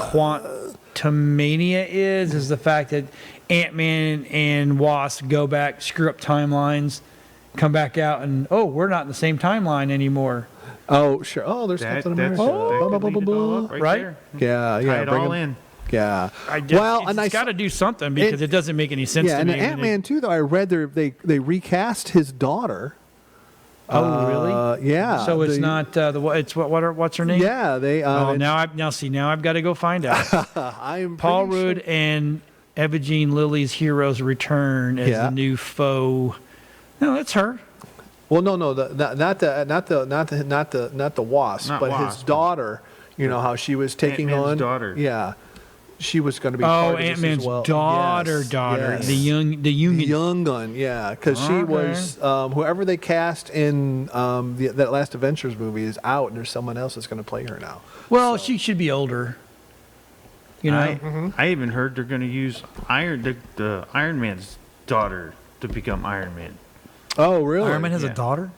Speaker 1: Quantumania is the fact that Ant-Man and Wasp go back, screw up timelines, come back out, and we're not in the same timeline anymore.
Speaker 2: oh sure, there's
Speaker 3: That,
Speaker 2: Captain
Speaker 3: that's,
Speaker 2: America.
Speaker 3: that
Speaker 2: Blah,
Speaker 3: could
Speaker 2: blah, blah,
Speaker 3: lead it
Speaker 2: blah,
Speaker 3: all
Speaker 2: blah.
Speaker 3: up right
Speaker 1: Right?
Speaker 3: there.
Speaker 2: Yeah,
Speaker 3: Tie it
Speaker 2: bring
Speaker 3: all
Speaker 2: 'em-
Speaker 3: in.
Speaker 2: Yeah.
Speaker 1: It's got to do something because it doesn't make any sense
Speaker 2: Yeah,
Speaker 1: to
Speaker 2: and
Speaker 1: me.
Speaker 2: Ant-Man too. Though I read they recast his daughter.
Speaker 1: Oh, really?
Speaker 2: Yeah.
Speaker 1: So it's not what's her name?
Speaker 2: Yeah, they.
Speaker 1: Now I've got to go find out.
Speaker 2: I'm
Speaker 1: Paul
Speaker 2: pretty
Speaker 1: Rudd and Evangene Lilly's heroes return as
Speaker 2: Yeah.
Speaker 1: the new foe. No, that's her.
Speaker 2: Well, no, not the Wasp,
Speaker 3: Not
Speaker 2: but his
Speaker 3: Wasp.
Speaker 2: daughter. You know how she was taking
Speaker 3: Ant-Man's
Speaker 2: on.
Speaker 3: daughter.
Speaker 2: Yeah, she was going to be. part of this
Speaker 1: Ant-Man's
Speaker 2: as well.
Speaker 1: daughter,
Speaker 2: Yes.
Speaker 1: the young
Speaker 2: The young gun, yeah, because she
Speaker 1: Okay.
Speaker 2: was whoever they cast in that last Avengers movie is out, and there's someone else that's going to play her now.
Speaker 1: Well, she should be older. You know,
Speaker 3: I even heard they're going to use the Iron Man's daughter to become Iron Man.
Speaker 2: Oh, really?
Speaker 1: Iron Man has
Speaker 3: Yeah.
Speaker 1: a daughter.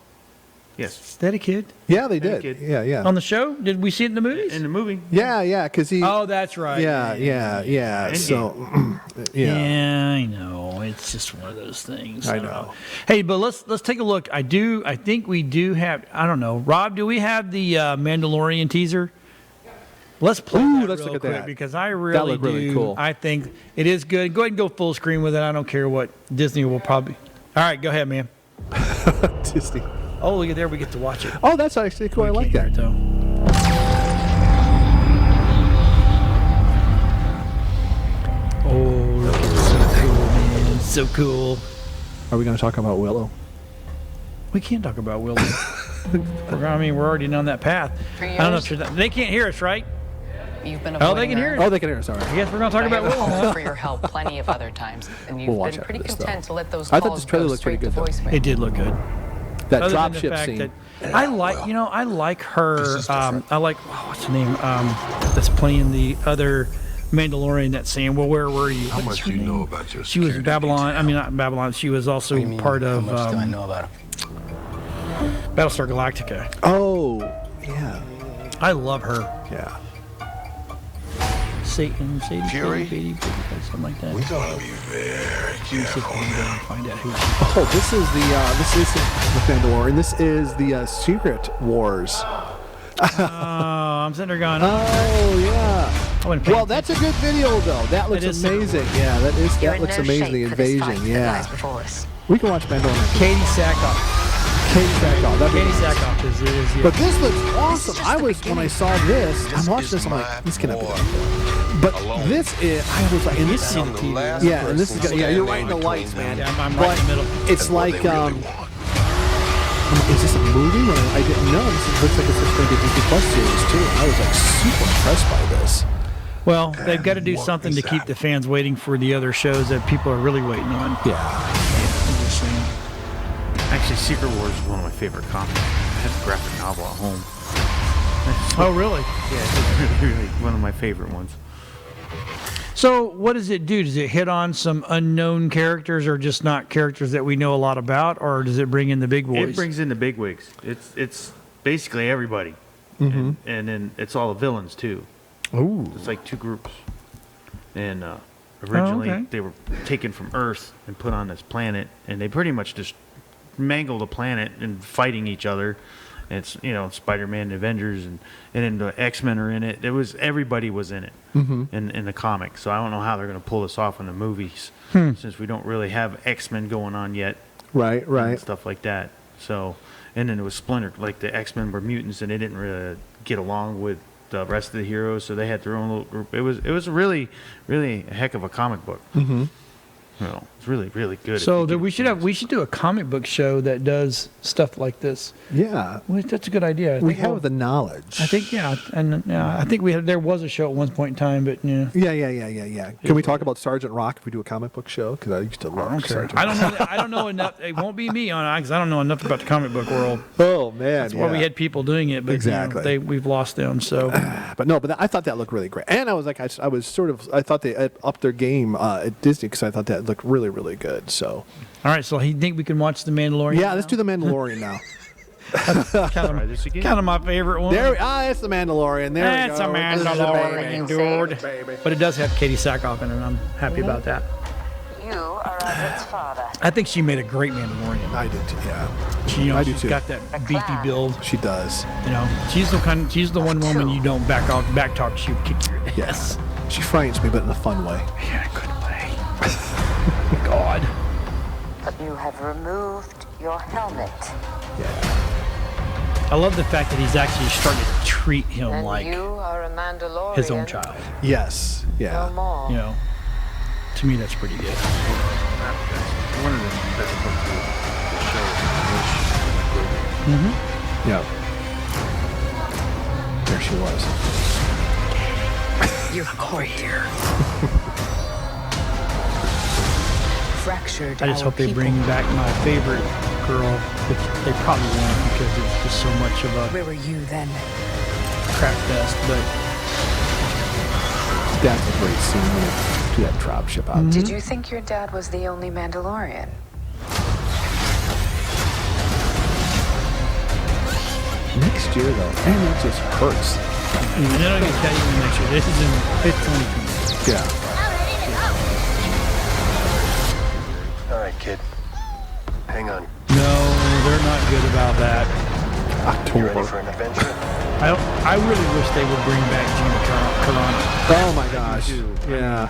Speaker 3: Yes,
Speaker 1: Is that a kid
Speaker 2: Yeah, they
Speaker 3: Hey,
Speaker 2: did.
Speaker 3: kid.
Speaker 2: Yeah.
Speaker 1: on the show? Did we see it in the movies?
Speaker 3: in the movie.
Speaker 2: Yeah, because he.
Speaker 1: Oh, that's right.
Speaker 2: Yeah. So, yeah.
Speaker 1: Yeah, I know. It's just one of those things.
Speaker 2: I
Speaker 1: don't
Speaker 2: know.
Speaker 1: Hey, but let's take a look. I think we do have. I don't know, Rob. Do we have the Mandalorian teaser? Let's play that
Speaker 2: let's
Speaker 1: real
Speaker 2: look at
Speaker 1: quick
Speaker 2: that.
Speaker 1: because I really
Speaker 2: looked really
Speaker 1: do.
Speaker 2: cool.
Speaker 1: I think it is good. Go ahead and go full screen with it. I don't care what Disney will probably. All right, go ahead, man.
Speaker 2: Disney.
Speaker 1: Oh, look at there. We get to watch it.
Speaker 2: Oh, that's actually cool. I like that.
Speaker 1: Though. Oh, look at it. So cool, man. So cool.
Speaker 2: Are we going to talk about Willow?
Speaker 1: We can't talk about Willow. we're already on that path. I don't know if they can't hear us, right?
Speaker 4: You've been
Speaker 1: Oh, they can hear
Speaker 2: Oh, they can hear us. All
Speaker 1: I
Speaker 2: right.
Speaker 1: guess we're going to talk
Speaker 4: I
Speaker 1: about
Speaker 4: have
Speaker 1: Willow.
Speaker 4: called for your help plenty of other times, and you've
Speaker 2: We'll watch
Speaker 4: been
Speaker 2: after
Speaker 4: pretty
Speaker 2: this,
Speaker 4: content
Speaker 2: though.
Speaker 4: to let those
Speaker 2: I thought
Speaker 4: calls
Speaker 2: this trailer
Speaker 4: go
Speaker 2: looked pretty
Speaker 4: straight to
Speaker 2: good,
Speaker 4: voicemail.
Speaker 1: It did look good.
Speaker 2: That
Speaker 1: Other
Speaker 2: drop
Speaker 1: than the
Speaker 2: ship
Speaker 1: fact
Speaker 2: scene.
Speaker 1: that I like her. I like that's playing the other Mandalorian that's saying, well, where were you?
Speaker 5: How much do you know about your
Speaker 1: She was
Speaker 5: security
Speaker 1: Babylon.
Speaker 5: detail?
Speaker 1: I mean, not Babylon. She was also
Speaker 6: What do you mean,
Speaker 1: part of
Speaker 6: how much do I know about him?
Speaker 1: Battlestar Galactica.
Speaker 2: Oh, yeah.
Speaker 1: I love her.
Speaker 2: Yeah.
Speaker 1: Satan,
Speaker 5: Fury?
Speaker 1: something like that.
Speaker 5: We gotta be very
Speaker 1: Let me see if
Speaker 5: careful
Speaker 1: I can
Speaker 5: now.
Speaker 1: find out who.
Speaker 2: Oh, this is the Mandalorian. This is the Secret Wars.
Speaker 1: Oh, I'm sitting there going,
Speaker 2: Oh, yeah.
Speaker 1: I wouldn't pay
Speaker 2: Well, that's a good video, though. That looks
Speaker 1: It is
Speaker 2: amazing. Yeah, that
Speaker 7: You're in
Speaker 2: looks
Speaker 7: no
Speaker 2: amazing. The
Speaker 7: shape for this
Speaker 2: invasion.
Speaker 7: fight that
Speaker 2: Yeah.
Speaker 7: lies before us.
Speaker 2: We can watch Mandalorian.
Speaker 1: Katie Sackhoff.
Speaker 2: Katie Sackhoff. That'd be
Speaker 1: Katie
Speaker 2: nice.
Speaker 1: Sackhoff is yeah.
Speaker 2: But this looks awesome.
Speaker 7: just
Speaker 2: I
Speaker 7: the
Speaker 2: was when I saw this. I'm
Speaker 5: This
Speaker 2: watching
Speaker 5: is
Speaker 2: this. I'm like,
Speaker 5: my
Speaker 2: this cannot be
Speaker 5: war.
Speaker 2: done. But
Speaker 5: Alone.
Speaker 2: this is. I was like, and this
Speaker 1: see
Speaker 5: I'm
Speaker 1: the
Speaker 5: the
Speaker 1: TV.
Speaker 5: last
Speaker 2: yeah, and this is.
Speaker 5: person
Speaker 2: Yeah, you're right in the
Speaker 5: standing
Speaker 2: lights,
Speaker 5: between
Speaker 2: man.
Speaker 1: Yeah, I'm
Speaker 2: But
Speaker 1: right in the middle.
Speaker 2: it's
Speaker 5: and what
Speaker 2: like
Speaker 5: they really want.
Speaker 2: is this a movie? When I didn't know. This looks like it's going to be a Disney Plus series too. I was like super impressed by this.
Speaker 1: Well, they've got to do
Speaker 5: what
Speaker 1: something
Speaker 5: is
Speaker 1: to keep
Speaker 5: that?
Speaker 1: the fans waiting for the other shows that people are really waiting on.
Speaker 2: Yeah.
Speaker 1: I'm just saying.
Speaker 3: Actually, Secret Wars is one of my favorite comics. I have a graphic novel at home.
Speaker 1: Oh, really?
Speaker 3: Yeah, it's really one of my favorite ones.
Speaker 1: So, what does it do? Does it hit on some unknown characters, or just not characters that we know a lot about, or does it bring in the big boys?
Speaker 3: It brings in the big wigs. It's basically everybody, and then it's all the villains too.
Speaker 2: Ooh.
Speaker 3: It's like two groups, and originally
Speaker 1: okay.
Speaker 3: they were taken from Earth and put on this planet, and they pretty much just mangle the planet and fighting each other. And it's Spider-Man, and Avengers, and then the X-Men are in it. Everybody was in it in the comic. So I don't know how they're going to pull this off in the movies since we don't really have X-Men going on yet.
Speaker 2: Right.
Speaker 3: And
Speaker 2: Right.
Speaker 3: stuff like that. So, and then it was splintered. Like the X-Men were mutants, and they didn't really get along with the rest of the heroes, so they had their own little group. It was really a heck of a comic book. Mm-hmm. It's really good.
Speaker 1: So
Speaker 3: if you
Speaker 1: we
Speaker 3: get a
Speaker 1: should
Speaker 3: chance.
Speaker 1: do a comic book show that does stuff like this.
Speaker 2: Yeah.
Speaker 1: Well, that's a good idea. I
Speaker 2: We
Speaker 1: think we'll-
Speaker 2: have the knowledge.
Speaker 1: I think I think there was a show at one point in time, but yeah.
Speaker 2: Yeah. Can we talk about Sergeant Rock if we do a comic book show? Because I used to love Sergeant
Speaker 1: I
Speaker 2: Rock.
Speaker 1: don't know. I don't know enough. It won't be me on it because I don't know enough about the comic book world.
Speaker 2: Oh man,
Speaker 1: That's why we had people doing it, but
Speaker 2: Exactly.
Speaker 1: we've lost them. So
Speaker 2: But I thought that looked really great, and I was like, I thought they upped their game at Disney because I thought that looked really, really good. So
Speaker 1: all right, so you think we can watch the Mandalorian?
Speaker 2: yeah, let's do the Mandalorian now.
Speaker 3: Try this again.
Speaker 1: Kind of my favorite one.
Speaker 2: It's the Mandalorian. There we
Speaker 1: That's
Speaker 2: go.
Speaker 1: a
Speaker 2: This is the
Speaker 1: Mandalorian,
Speaker 2: baby.
Speaker 1: dude. But it does have Katie Sackhoff in it, and I'm happy about that.
Speaker 7: You are Isaac's father.
Speaker 1: I think she made a great Mandalorian.
Speaker 2: I did too. Yeah,
Speaker 1: She,
Speaker 2: I do
Speaker 1: she's
Speaker 2: too.
Speaker 1: got that beefy build.
Speaker 2: she does.
Speaker 1: She's the one woman you don't back talk. She'll kick your ass.
Speaker 2: Yes, she frightens me, but in a fun way.
Speaker 1: Yeah, good way. God.
Speaker 7: But you have removed your helmet.
Speaker 2: Yeah.
Speaker 1: I love the fact that he's actually starting to treat him
Speaker 7: And
Speaker 1: like
Speaker 7: you are a Mandalorian.
Speaker 1: his own child.
Speaker 2: Yes.
Speaker 7: No
Speaker 2: Yeah.
Speaker 7: more.
Speaker 1: To me that's pretty good.
Speaker 3: One of the best books of the show.
Speaker 2: Yeah. There she was.
Speaker 8: Your core here. Fractured.
Speaker 1: I just
Speaker 8: our
Speaker 1: hope they
Speaker 8: people.
Speaker 1: bring back my favorite girl, which they probably won't because it's just so much of a
Speaker 8: Where were you then?
Speaker 1: crap fest. But
Speaker 2: That's a great scene when they do that dropship out.
Speaker 8: Did you think your dad was the only Mandalorian?
Speaker 2: Next year though, and it just hurts.
Speaker 1: and then I'll get that even next year. This is in 2020.
Speaker 2: Yeah.
Speaker 5: All right, kid. Hang on.
Speaker 1: No, they're not good about that.
Speaker 5: You ready
Speaker 2: October.
Speaker 5: for an adventure?
Speaker 1: I really wish they would bring back Gina Carano.
Speaker 2: Oh my gosh. Yeah.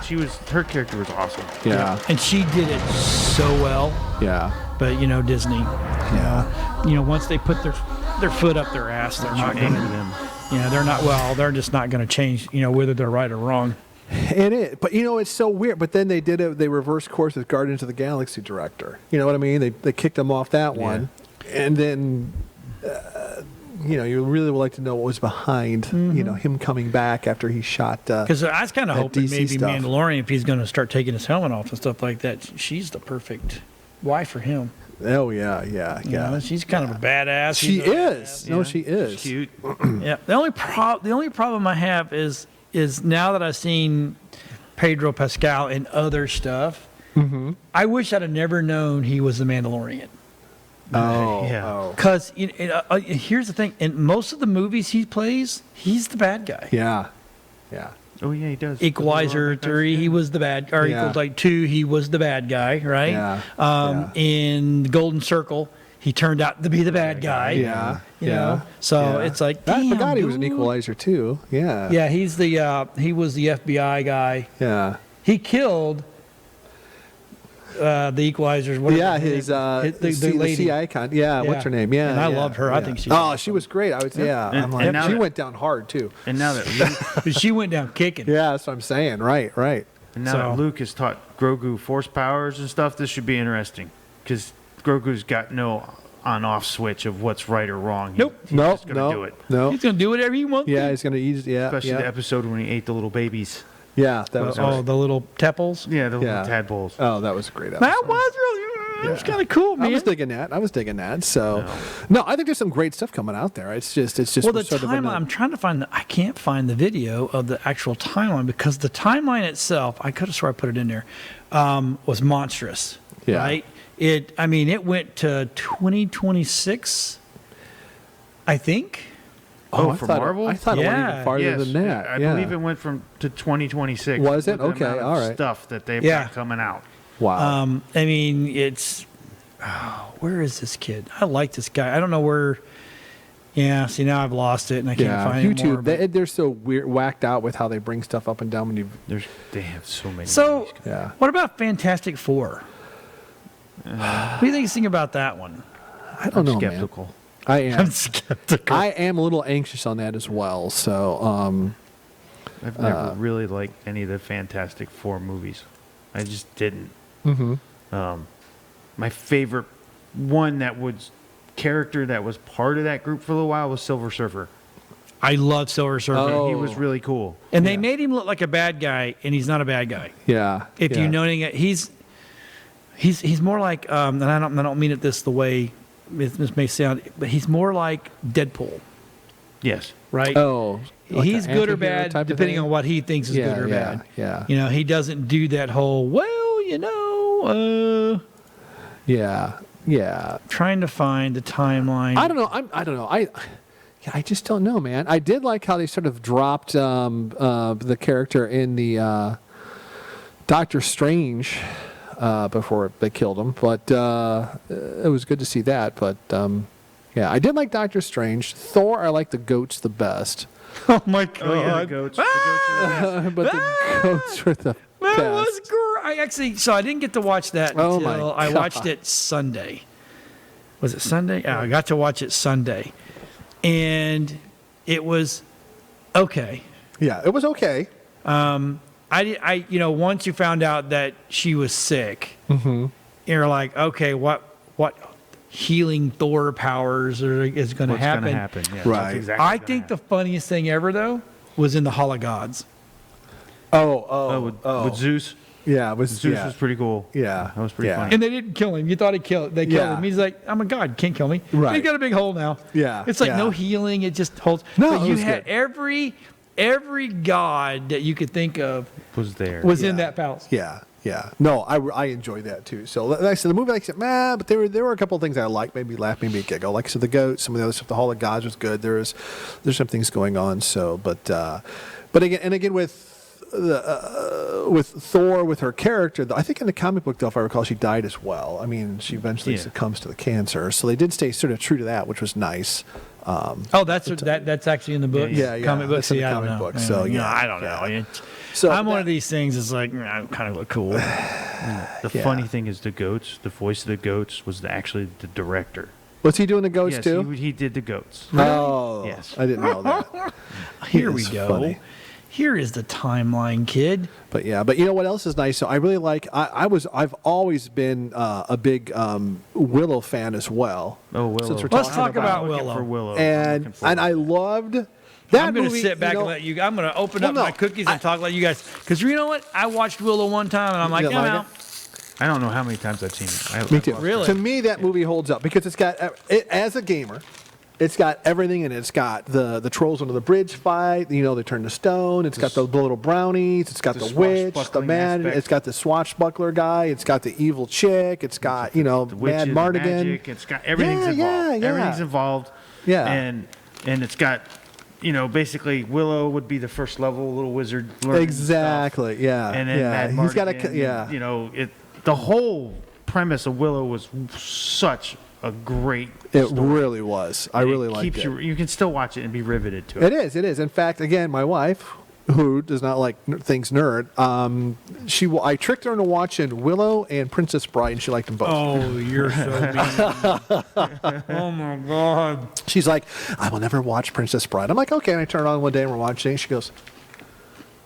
Speaker 3: Her character was awesome.
Speaker 2: Yeah.
Speaker 1: And she did it so well.
Speaker 2: Yeah.
Speaker 1: But Disney.
Speaker 2: Yeah.
Speaker 1: Once they put their foot up their ass, they're not going
Speaker 3: Anger
Speaker 1: to.
Speaker 3: them.
Speaker 1: They're not. Well, they're just not going to change. Whether they're right or wrong.
Speaker 2: It is, but it's so weird. But then they they reversed course with Guardians of the Galaxy director. You know what I mean? They kicked him off that one, and then you really would like to know what was behind him coming back after he shot.
Speaker 1: Because I was kind of
Speaker 2: that
Speaker 1: hoping
Speaker 2: DC
Speaker 1: maybe
Speaker 2: stuff.
Speaker 1: Mandalorian, if he's going to start taking his helmet off and stuff like that, she's the perfect wife for him.
Speaker 2: Oh yeah.
Speaker 1: She's kind of a badass.
Speaker 2: She
Speaker 1: She's a
Speaker 2: is.
Speaker 1: badass,
Speaker 2: No,
Speaker 1: yeah.
Speaker 2: she is.
Speaker 3: Cute.
Speaker 1: Yeah. The only problem I have is now that I've seen Pedro Pascal and other stuff.
Speaker 2: Mm-hmm.
Speaker 1: I wish I'd have never known he was the Mandalorian.
Speaker 2: Oh.
Speaker 1: Because here's the thing: in most of the movies he plays, he's the bad guy.
Speaker 2: Yeah. Yeah.
Speaker 3: Oh yeah, he does.
Speaker 1: Equalizer 3, he was the bad, or
Speaker 2: Yeah.
Speaker 1: Equal 2, he was the bad guy, right?
Speaker 2: Yeah.
Speaker 1: In Golden Circle, he turned out to be the bad guy.
Speaker 2: Yeah.
Speaker 1: You know, so it's like,
Speaker 2: I
Speaker 1: damn,
Speaker 2: forgot he was an
Speaker 1: dude.
Speaker 2: Equalizer too. Yeah.
Speaker 1: Yeah, he was the FBI guy.
Speaker 2: Yeah.
Speaker 1: He killed the Equalizers. What
Speaker 2: Yeah,
Speaker 1: is the lady.
Speaker 2: the icon. Yeah, what's her name? Yeah,
Speaker 1: and I
Speaker 2: yeah,
Speaker 1: loved her. I
Speaker 2: yeah.
Speaker 1: think she.
Speaker 2: Oh, she was great. I was. Yeah,
Speaker 3: And-
Speaker 2: I'm like,
Speaker 3: and now
Speaker 2: she
Speaker 3: that-
Speaker 2: went down hard too.
Speaker 3: And now that Luke,
Speaker 1: But she went down kicking.
Speaker 2: Yeah, that's what I'm saying. Right.
Speaker 3: and now
Speaker 1: So-
Speaker 3: that Luke has taught Grogu force powers and stuff, this should be interesting because Grogu's got no on-off switch of what's right or wrong. He's
Speaker 2: Nope.
Speaker 3: just gonna do it.
Speaker 2: No.
Speaker 1: He's gonna do whatever he wants.
Speaker 2: Yeah,
Speaker 1: to.
Speaker 2: he's gonna eat. Yeah.
Speaker 3: Especially
Speaker 2: yeah.
Speaker 3: the episode when he ate the little babies.
Speaker 2: Yeah, that was.
Speaker 1: Oh, the little tepples.
Speaker 3: Yeah, the
Speaker 2: Yeah.
Speaker 3: little tadpoles.
Speaker 2: Oh, that was a great. Episode.
Speaker 1: That was really. That was kind of cool, man.
Speaker 2: I was digging that. So, no, I think there's some great stuff coming out there. It's just.
Speaker 1: Well, the
Speaker 2: sort of in
Speaker 1: timeline. I'm trying to find. I can't find the video of the actual timeline because the timeline itself. I could have swore I put it in there. Was monstrous.
Speaker 2: Yeah.
Speaker 1: Right. It went to 2026. I think.
Speaker 3: Oh,
Speaker 2: I
Speaker 3: for
Speaker 2: thought
Speaker 3: Marvel?
Speaker 2: I thought it went
Speaker 1: Yeah.
Speaker 2: even farther
Speaker 3: Yes,
Speaker 2: than that.
Speaker 3: I
Speaker 2: yeah.
Speaker 3: believe it went to 2026.
Speaker 2: Was it?
Speaker 3: with the
Speaker 2: Okay,
Speaker 3: amount of
Speaker 2: all right.
Speaker 3: Stuff that they've
Speaker 1: Yeah.
Speaker 3: got coming out.
Speaker 2: Wow.
Speaker 1: I mean, it's. Oh, where is this kid? I like this guy. I don't know where. Yeah. See, now I've lost it and I can't
Speaker 2: yeah.
Speaker 1: find it
Speaker 2: YouTube.
Speaker 1: anymore, but-
Speaker 2: They're so weird, whacked out with how they bring stuff up and down when you.
Speaker 3: They have so many.
Speaker 1: So,
Speaker 3: movies.
Speaker 2: Yeah.
Speaker 1: what about Fantastic Four? What do you think about that one?
Speaker 2: I don't know,
Speaker 3: skeptical.
Speaker 2: man. I am.
Speaker 1: I'm skeptical.
Speaker 2: I am a little anxious on that as well. So,
Speaker 3: I've never really liked any of the Fantastic Four movies. I just didn't. My favorite one character that was part of that group for a little while was Silver Surfer.
Speaker 1: I love Silver Surfer.
Speaker 2: Oh.
Speaker 3: He was really cool.
Speaker 1: And they made him look like a bad guy, and he's not a bad guy.
Speaker 2: yeah.
Speaker 1: If
Speaker 2: yeah.
Speaker 1: you know anything, he's more like, and I don't mean it this the way this may sound, but he's more like Deadpool,
Speaker 3: Yes.
Speaker 1: right?
Speaker 2: Oh. like
Speaker 1: He's
Speaker 2: an
Speaker 1: good or
Speaker 2: anti-hero
Speaker 1: bad
Speaker 2: type of
Speaker 1: depending
Speaker 2: thing?
Speaker 1: on what he thinks is
Speaker 2: Yeah,
Speaker 1: good or
Speaker 2: yeah,
Speaker 1: bad.
Speaker 2: yeah.
Speaker 1: You know, he doesn't do that whole, well, you know,
Speaker 2: Yeah. Yeah.
Speaker 1: trying to find the timeline.
Speaker 2: I don't know. I don't know. I just don't know, man. I did like how they sort of dropped the character in the Doctor Strange before they killed him, but it was good to see that. But yeah, I did like Doctor Strange. Thor, I like the goats the best,
Speaker 1: Oh my god!
Speaker 3: Oh yeah, the goats. The goats are the best.
Speaker 2: but the goats were the
Speaker 1: That
Speaker 2: best.
Speaker 1: was great. I didn't get to watch that
Speaker 2: Oh,
Speaker 1: until
Speaker 2: my
Speaker 1: I watched
Speaker 2: God.
Speaker 1: it Sunday. Was it Sunday? Yeah, I got to watch it Sunday, and it was okay.
Speaker 2: Yeah, it was okay.
Speaker 1: Once you found out that she was sick, you're like, okay, what healing Thor powers is going to
Speaker 3: What's
Speaker 1: happen?
Speaker 3: going to happen? Yeah,
Speaker 2: Right.
Speaker 3: that's exactly
Speaker 1: I
Speaker 3: gonna
Speaker 1: think
Speaker 3: happen.
Speaker 1: the funniest thing ever though was in the Hall of Gods.
Speaker 3: with Zeus.
Speaker 2: Yeah, it was
Speaker 3: Zeus
Speaker 2: yeah.
Speaker 3: was pretty cool.
Speaker 2: Yeah.
Speaker 3: That was pretty
Speaker 2: Yeah.
Speaker 3: funny.
Speaker 1: And they didn't kill him. You thought they killed
Speaker 2: Yeah.
Speaker 1: him. He's like, I'm a god, can't kill me.
Speaker 2: Right.
Speaker 1: He's got a big hole now.
Speaker 2: Yeah,
Speaker 1: It's like
Speaker 2: yeah.
Speaker 1: no healing. It just holds.
Speaker 2: No,
Speaker 1: but
Speaker 2: it
Speaker 1: you
Speaker 2: was
Speaker 1: had
Speaker 2: good.
Speaker 1: every god that you could think of
Speaker 3: Was there?
Speaker 1: was in
Speaker 2: Yeah.
Speaker 1: that palace.
Speaker 2: Yeah, yeah. No, I enjoyed that too. So like I said, the movie, like I said, but there were a couple of things I liked, made me laugh, made me giggle. Like I said, the goat, some of the other stuff, the Hall of Gods was good. There's some things going on. So, but again with Thor, with her character, I think in the comic book, though, if I recall, she died as well. I mean, she eventually
Speaker 3: Yeah.
Speaker 2: succumbs to the cancer. So they did stay sort of true to that, which was nice.
Speaker 1: Oh, that's actually in the book.
Speaker 2: Yeah,
Speaker 1: Comic book.
Speaker 2: that's in
Speaker 1: See,
Speaker 2: the
Speaker 1: I don't
Speaker 2: comic
Speaker 1: know.
Speaker 2: book, so, yeah,
Speaker 1: I don't
Speaker 2: yeah.
Speaker 1: know.
Speaker 2: So
Speaker 1: I'm one
Speaker 2: that-
Speaker 1: of these things. It's like I kind of look cool.
Speaker 3: The
Speaker 2: Yeah.
Speaker 3: funny thing is the goats. The voice of the goats was actually the director.
Speaker 2: Was he doing the ghosts
Speaker 3: Yes,
Speaker 2: too?
Speaker 3: he did the goats.
Speaker 2: Oh,
Speaker 3: Yes.
Speaker 2: I didn't know that.
Speaker 1: Here we
Speaker 2: It's
Speaker 1: go.
Speaker 2: funny.
Speaker 1: Here is the timeline, kid.
Speaker 2: But yeah, but you know what else is nice? So I really like. I've always been a big Willow fan as well.
Speaker 3: Oh, Willow.
Speaker 2: Since we're
Speaker 1: Let's
Speaker 2: talking
Speaker 1: talk about
Speaker 3: I'm looking
Speaker 1: Willow.
Speaker 3: for Willow. I'm
Speaker 2: And
Speaker 3: looking for
Speaker 2: I loved that
Speaker 1: I'm going to
Speaker 2: movie,
Speaker 1: sit back
Speaker 2: you know,
Speaker 1: and let you. I'm going to open
Speaker 2: Well,
Speaker 1: up
Speaker 2: no,
Speaker 1: my cookies and talk like you guys. Because you know what? I watched Willow one time and I'm like,
Speaker 2: didn't
Speaker 1: I'm
Speaker 2: like
Speaker 1: out.
Speaker 3: I don't know how many times I've seen it.
Speaker 2: Me too.
Speaker 1: Really?
Speaker 2: To me, that movie holds up because it's got as a gamer. It's got everything in it. It's got the trolls under the bridge fight. You know, they turn to stone. It's got the little brownies. It's got the witch, the
Speaker 3: swashbuckling
Speaker 2: man.
Speaker 3: aspect.
Speaker 2: It's got the swashbuckler guy. It's got the evil chick. It's got, you know,
Speaker 3: The
Speaker 2: Mad
Speaker 3: witches,
Speaker 2: Mardigan.
Speaker 3: magic. It's got everything's involved.
Speaker 2: Yeah.
Speaker 3: Everything's involved.
Speaker 2: Yeah.
Speaker 3: And it's got, you know, basically Willow would be the first level little wizard. learning
Speaker 2: Exactly.
Speaker 3: stuff.
Speaker 2: Yeah.
Speaker 3: And then
Speaker 2: yeah.
Speaker 3: Mad
Speaker 2: He's got
Speaker 3: Mardigan,
Speaker 2: a
Speaker 3: You know, the whole premise of Willow was such a great.
Speaker 2: It
Speaker 3: story.
Speaker 2: really was. I really liked
Speaker 3: keeps
Speaker 2: it.
Speaker 3: You can still watch it and be riveted to it.
Speaker 2: It is. In fact, again, my wife, who does not like things nerd, I tricked her into watching Willow and Princess Bride, and she liked them both.
Speaker 1: Oh, you're so mean. Oh my God.
Speaker 2: She's like, I will never watch Princess Bride. I'm like, okay. And I turn it on one day and we're watching it. She goes,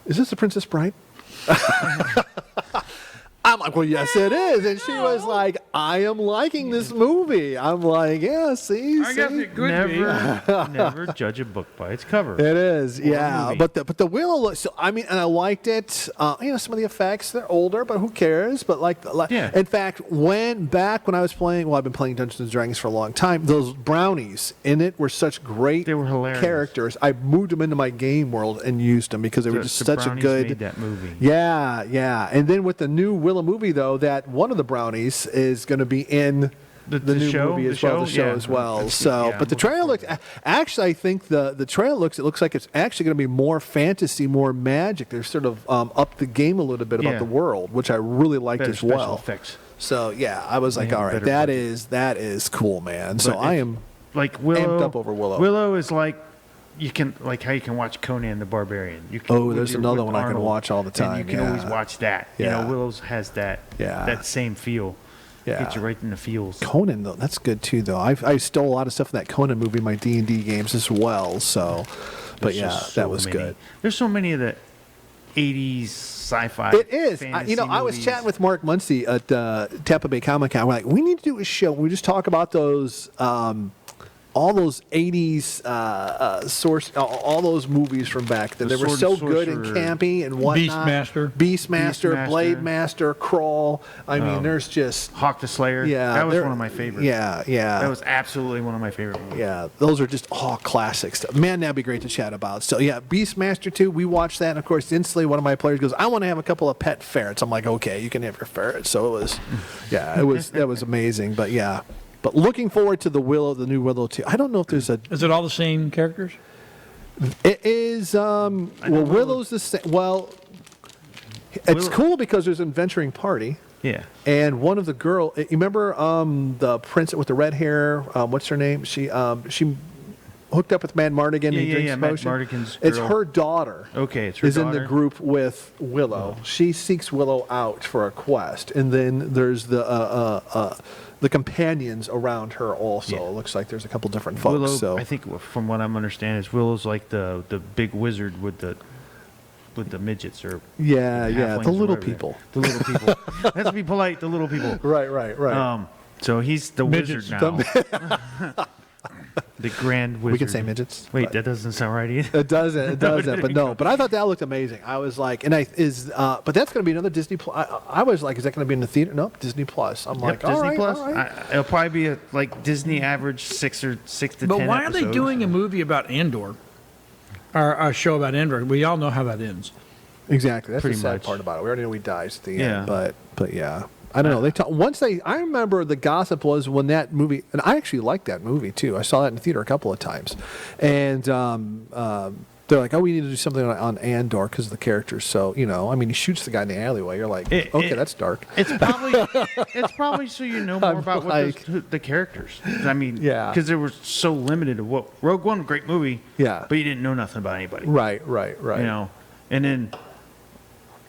Speaker 2: is this the Princess Bride? I'm like, well, yes, it is. And she was like, I am liking this movie. I'm like, yeah, see?
Speaker 1: I guess it could be.
Speaker 3: Never judge a book by its cover.
Speaker 2: It is,
Speaker 3: Or a
Speaker 2: yeah.
Speaker 3: movie.
Speaker 2: But the Willow looks. So, I mean, and I liked it. You know, some of the effects, they're older, but who cares? But
Speaker 3: Yeah.
Speaker 2: In fact, back when I was playing, well, I've been playing Dungeons and Dragons for a long time. Those brownies in it were such great.
Speaker 3: They were hilarious.
Speaker 2: Characters. I moved them into my game world and used them because they were just
Speaker 3: The
Speaker 2: such a
Speaker 3: Brownies
Speaker 2: good.
Speaker 3: made that movie.
Speaker 2: Yeah. And then with the new Willow movie, though, that one of the brownies is going to be in the new
Speaker 3: show?
Speaker 2: movie
Speaker 3: The
Speaker 2: as well. The show
Speaker 3: show?
Speaker 2: as well.
Speaker 3: Yeah.
Speaker 2: So,
Speaker 3: Yeah,
Speaker 2: but the
Speaker 3: I'm
Speaker 2: trailer
Speaker 3: looking
Speaker 2: looks.
Speaker 3: forward
Speaker 2: Actually, I think the trailer looks like it's actually going to be more fantasy, more magic. They're sort of up the game a little bit about
Speaker 3: Yeah.
Speaker 2: the world, which I really liked
Speaker 3: Better
Speaker 2: as
Speaker 3: special
Speaker 2: well.
Speaker 3: effects.
Speaker 2: So yeah, I was like,
Speaker 3: have
Speaker 2: all
Speaker 3: a
Speaker 2: right,
Speaker 3: better
Speaker 2: that is cool, man. So
Speaker 3: But
Speaker 2: I
Speaker 3: if-
Speaker 2: am.
Speaker 3: Like Willow.
Speaker 2: Amped up over Willow.
Speaker 3: Willow is like how you can watch Conan the Barbarian. You can,
Speaker 2: Oh, there's
Speaker 3: with
Speaker 2: another
Speaker 3: with
Speaker 2: one I can
Speaker 3: Arnold,
Speaker 2: watch all the time,
Speaker 3: And you can always
Speaker 2: yeah.
Speaker 3: watch that.
Speaker 2: Yeah.
Speaker 3: You know, Willow's has that.
Speaker 2: Yeah.
Speaker 3: That same feel.
Speaker 2: Yeah.
Speaker 3: Gets you right in the feels.
Speaker 2: Conan though, that's good too though. I stole a lot of stuff from that Conan movie in my D&D games as well. So, but
Speaker 3: There's
Speaker 2: yeah,
Speaker 3: just
Speaker 2: that
Speaker 3: so
Speaker 2: was
Speaker 3: many.
Speaker 2: good.
Speaker 3: There's so many of the 80s sci-fi.
Speaker 2: It is.
Speaker 3: fantasy
Speaker 2: I was
Speaker 3: movies.
Speaker 2: chatting with Mark Muncie at Tampa Bay Comic Con. We're like, we need to do a show. We just talk about those, all those 80s all those movies from back then.
Speaker 3: The
Speaker 2: They were
Speaker 3: Sword
Speaker 2: so
Speaker 3: and
Speaker 2: good and
Speaker 3: Sorcerer.
Speaker 2: campy and whatnot.
Speaker 1: Beastmaster.
Speaker 2: Beastmaster, Blade Master, Crawl. I mean, there's just
Speaker 3: Hawk the Slayer.
Speaker 2: yeah.
Speaker 3: That was
Speaker 2: they're-
Speaker 3: one of my favorites.
Speaker 2: Yeah.
Speaker 3: That was absolutely one of my favorite movies.
Speaker 2: Yeah, those are just all classic stuff. Man, that'd be great to chat about. So yeah, Beastmaster 2, we watched that, and of course, instantly one of my players goes, "I want to have a couple of pet ferrets." I'm like, "Okay, you can have your ferrets." So it was, that was amazing. But yeah, but looking forward to the new Willow 2. I don't know if there's a.
Speaker 1: Is it all the same characters?
Speaker 2: It is. Well, Willow's the same. Well, it's
Speaker 3: Willow-
Speaker 2: cool because there's an adventuring party.
Speaker 3: Yeah.
Speaker 2: And one of the girl, you remember the princess with the red hair? What's her name? She hooked up with Mad Mardigan and
Speaker 3: Yeah,
Speaker 2: drinks
Speaker 3: yeah, Mad
Speaker 2: potion.
Speaker 3: Mardigan's
Speaker 2: It's
Speaker 3: girl.
Speaker 2: her daughter.
Speaker 3: Okay, it's her
Speaker 2: is in the
Speaker 3: daughter?
Speaker 2: group with Willow. She seeks Willow out for a quest, and then there's the companions around her also.
Speaker 3: Yeah.
Speaker 2: It looks like there's a couple different folks.
Speaker 3: Willow,
Speaker 2: so
Speaker 3: I think from what I'm understanding, is Willow's like the big wizard with the midgets or
Speaker 2: yeah,
Speaker 3: halflings
Speaker 2: the
Speaker 3: or
Speaker 2: little
Speaker 3: whatever they-
Speaker 2: people.
Speaker 3: The little people. Let's be polite. The little people.
Speaker 2: Right.
Speaker 3: So he's the
Speaker 1: Midgets.
Speaker 3: wizard now. The grand wizard.
Speaker 2: We can say midgets.
Speaker 3: Wait,
Speaker 2: but-
Speaker 3: that doesn't sound right either.
Speaker 2: It doesn't, but no. But I thought that looked amazing. I was like, but that's going to be another Disney Plus. I was like, is that going to be in the theater? Nope, Disney Plus. I'm like,
Speaker 3: Disney
Speaker 2: all right,
Speaker 3: Plus.
Speaker 2: all right.
Speaker 3: It'll probably be a like Disney average 6 to 10
Speaker 1: But why are they
Speaker 3: episodes.
Speaker 1: doing a movie about Andor? Or a show about Andor? We all know how that ends.
Speaker 2: Exactly. That's
Speaker 3: Pretty
Speaker 2: the sad
Speaker 3: much.
Speaker 2: part about it. We already know he dies at the
Speaker 3: Yeah.
Speaker 2: end, but yeah. I don't know. I remember the gossip was when that movie, and I actually liked that movie too. I saw that in the theater a couple of times, and they're like, "Oh, we need to do something on Andor because of the characters." So I mean, he shoots the guy in the alleyway. You're like, okay, that's dark.
Speaker 3: It's probably so you know more
Speaker 2: I'm
Speaker 3: about
Speaker 2: like-
Speaker 3: the characters. I mean,
Speaker 2: Yeah.
Speaker 3: because they were so limited to what Rogue One, great movie.
Speaker 2: Yeah.
Speaker 3: but you didn't know nothing about anybody.
Speaker 2: Right.
Speaker 3: You know, and then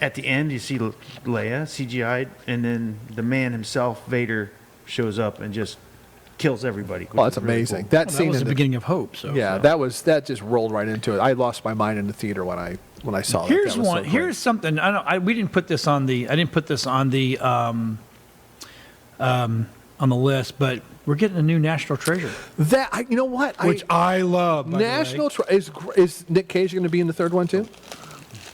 Speaker 3: at the end you see Leia CGI'd, and then the man himself, Vader, shows up and just kills everybody.
Speaker 2: Oh,
Speaker 3: which
Speaker 2: that's
Speaker 3: is really
Speaker 2: amazing.
Speaker 3: cool.
Speaker 2: That
Speaker 1: That
Speaker 2: scene
Speaker 1: was
Speaker 2: in
Speaker 1: the beginning of Hope. So
Speaker 2: Yeah, that just rolled right into it. I lost my mind in the theater when I saw that.
Speaker 1: Here's
Speaker 2: That was so
Speaker 1: one.
Speaker 2: great.
Speaker 1: Here's something. We didn't put this on the. I didn't put this on the on the list, but we're getting a new National Treasure,
Speaker 2: you know what?
Speaker 1: which I love. by the way.
Speaker 2: National is Nick Cage going to be in the third one too?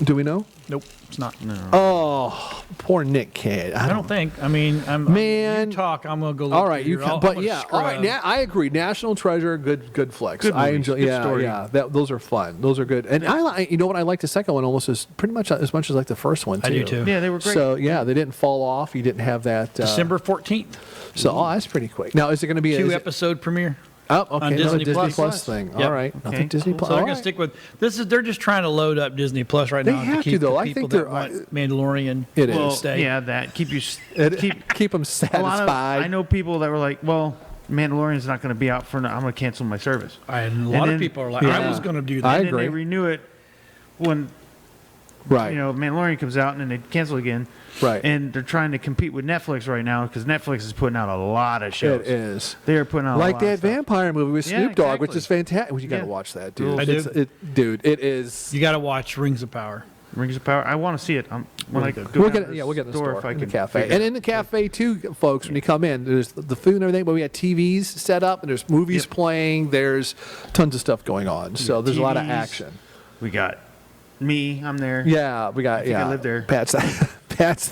Speaker 2: Do we know?
Speaker 1: Nope, it's not. No.
Speaker 2: Oh, poor Nick Cage.
Speaker 1: I don't think. I mean,
Speaker 2: Man.
Speaker 1: you talk. I'm gonna go. Look
Speaker 2: All right,
Speaker 1: through
Speaker 2: you
Speaker 1: your-
Speaker 2: can,
Speaker 1: I'm
Speaker 2: but
Speaker 1: gonna
Speaker 2: yeah,
Speaker 1: scrub.
Speaker 2: all right. I agree. National Treasure, good flicks.
Speaker 3: Good
Speaker 2: I
Speaker 3: movies,
Speaker 2: enjoy.
Speaker 3: good
Speaker 2: Yeah,
Speaker 3: story.
Speaker 2: yeah. Those are fun. Those are good. And you know what? I like the second one almost as pretty much as much as like the first one too.
Speaker 1: I do too.
Speaker 3: Yeah, they were great.
Speaker 2: So yeah, they didn't fall off. You didn't have that.
Speaker 1: December 14th,
Speaker 2: So that's pretty quick. Now is it going to be
Speaker 1: two
Speaker 2: is it-
Speaker 1: episode premiere.
Speaker 2: Oh, okay.
Speaker 1: on
Speaker 2: Another
Speaker 1: Disney
Speaker 2: Disney
Speaker 1: Plus.
Speaker 2: Plus thing.
Speaker 1: Yep.
Speaker 2: All right.
Speaker 3: Okay.
Speaker 2: Nothing Disney Plus.
Speaker 1: So they're
Speaker 2: All
Speaker 1: gonna
Speaker 2: right.
Speaker 1: stick with this. They're just trying to load up Disney Plus right
Speaker 2: They
Speaker 1: now
Speaker 2: have to,
Speaker 1: to keep
Speaker 2: though.
Speaker 1: the
Speaker 2: I
Speaker 1: people
Speaker 2: think
Speaker 1: that
Speaker 2: they're-
Speaker 1: want Mandalorian.
Speaker 2: It
Speaker 3: Well,
Speaker 2: is.
Speaker 1: stay.
Speaker 3: yeah, that keep you
Speaker 2: Keep them
Speaker 3: a lot of.
Speaker 2: satisfied.
Speaker 3: I know people that were like, "Well, Mandalorian's not going to be out for. I'm going to cancel my service."
Speaker 1: And a lot
Speaker 3: then-
Speaker 1: of people are like,
Speaker 2: Yeah.
Speaker 1: I was going to do that.
Speaker 2: I
Speaker 3: And then
Speaker 2: agree.
Speaker 3: they renew it when
Speaker 2: Right.
Speaker 3: Mandalorian comes out, and then they cancel again.
Speaker 2: Right.
Speaker 3: And they're trying to compete with Netflix right now because Netflix is putting out a lot of shows.
Speaker 2: It is.
Speaker 3: They are putting out
Speaker 2: Like
Speaker 3: a lot
Speaker 2: that
Speaker 3: of stuff.
Speaker 2: vampire movie with
Speaker 3: Yeah,
Speaker 2: Snoop Dogg, which
Speaker 3: exactly.
Speaker 2: is fantastic. Well, you got to
Speaker 3: Yeah.
Speaker 2: watch that, dude.
Speaker 1: I do.
Speaker 2: Dude, it is.
Speaker 1: You got to watch Rings of Power.
Speaker 3: Rings of Power. I want to see it. When I go
Speaker 2: We'll
Speaker 3: down
Speaker 2: get
Speaker 3: to
Speaker 2: it. Yeah, we'll get it in the store,
Speaker 3: if I
Speaker 2: in the
Speaker 3: can
Speaker 2: cafe,
Speaker 3: figure
Speaker 2: and
Speaker 3: it
Speaker 2: in the
Speaker 3: out.
Speaker 2: cafe too, folks. When you come in, there's the food and everything, but we got TVs set up, and there's movies
Speaker 3: Yep.
Speaker 2: playing. There's tons of stuff going on. So there's a lot of
Speaker 3: TVs.
Speaker 2: action.
Speaker 3: We got me. I'm there.
Speaker 2: Yeah, we got.
Speaker 3: think I
Speaker 2: Yeah,
Speaker 3: live there.
Speaker 2: Pat's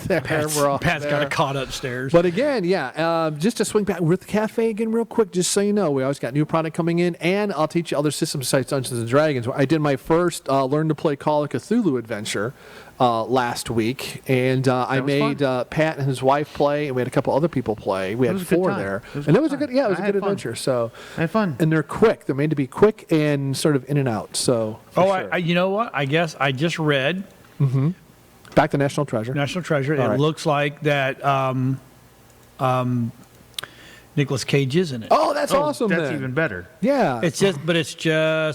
Speaker 2: there. We're all
Speaker 1: Pat's
Speaker 2: there.
Speaker 1: got a cot upstairs.
Speaker 2: But again, yeah, just to swing back with the cafe again real quick, just so you know, we always got new product coming in, and I'll teach you other systems besides Dungeons & Dragons. I did my first Learn to Play Call of Cthulhu adventure last week, and I
Speaker 3: was
Speaker 2: made Pat and his wife play, and we had a couple other people play. We had
Speaker 3: was a good
Speaker 2: 4
Speaker 3: time.
Speaker 2: there.
Speaker 3: It was a
Speaker 2: And it
Speaker 3: good
Speaker 2: was a
Speaker 3: time.
Speaker 2: good, yeah, it was
Speaker 3: I
Speaker 2: a
Speaker 3: had
Speaker 2: good
Speaker 3: fun.
Speaker 2: adventure. So,
Speaker 3: I had fun.
Speaker 2: and they're quick. They're made to be quick and sort of in and out. So, for sure.
Speaker 1: you know what? I guess I just read
Speaker 2: Back to National Treasure.
Speaker 1: National Treasure.
Speaker 2: All
Speaker 1: It
Speaker 2: right.
Speaker 1: looks like that Nicolas Cage is in it.
Speaker 2: Oh, that's awesome.
Speaker 3: That's
Speaker 2: then.
Speaker 3: even better.
Speaker 2: Yeah.
Speaker 1: It's just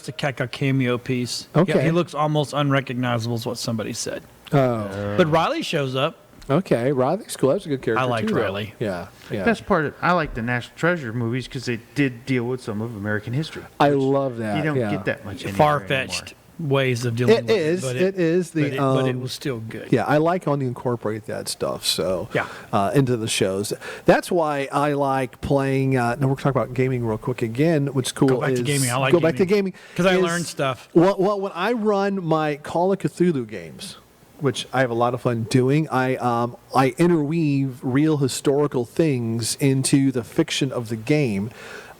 Speaker 1: a cameo piece.
Speaker 2: Okay.
Speaker 1: Yeah, he looks almost unrecognizable, is what somebody said.
Speaker 2: Oh,
Speaker 1: But Riley shows up.
Speaker 2: okay. Riley's cool. That's a good character.
Speaker 1: I liked
Speaker 2: too, though.
Speaker 1: Riley.
Speaker 2: Yeah. Yeah.
Speaker 3: Best part, I like the National Treasure movies because they did deal with some of American history.
Speaker 2: I love that.
Speaker 3: You don't
Speaker 2: yeah.
Speaker 3: get that much anymore.
Speaker 1: Far-fetched ways of dealing
Speaker 2: It
Speaker 1: with
Speaker 2: is.
Speaker 1: it.
Speaker 2: It is the.
Speaker 1: But it was still good.
Speaker 2: Yeah, I like when you incorporate that stuff. So
Speaker 1: Yeah.
Speaker 2: into the shows. That's why I like playing. Now we're talking about gaming real quick again, which is cool.
Speaker 1: Go back to
Speaker 2: is-
Speaker 1: gaming. I like
Speaker 2: go back to gaming
Speaker 1: Because I
Speaker 2: is-
Speaker 1: learned stuff.
Speaker 2: Well, when I run my Call of Cthulhu games, which I have a lot of fun doing, I interweave real historical things into the fiction of the game.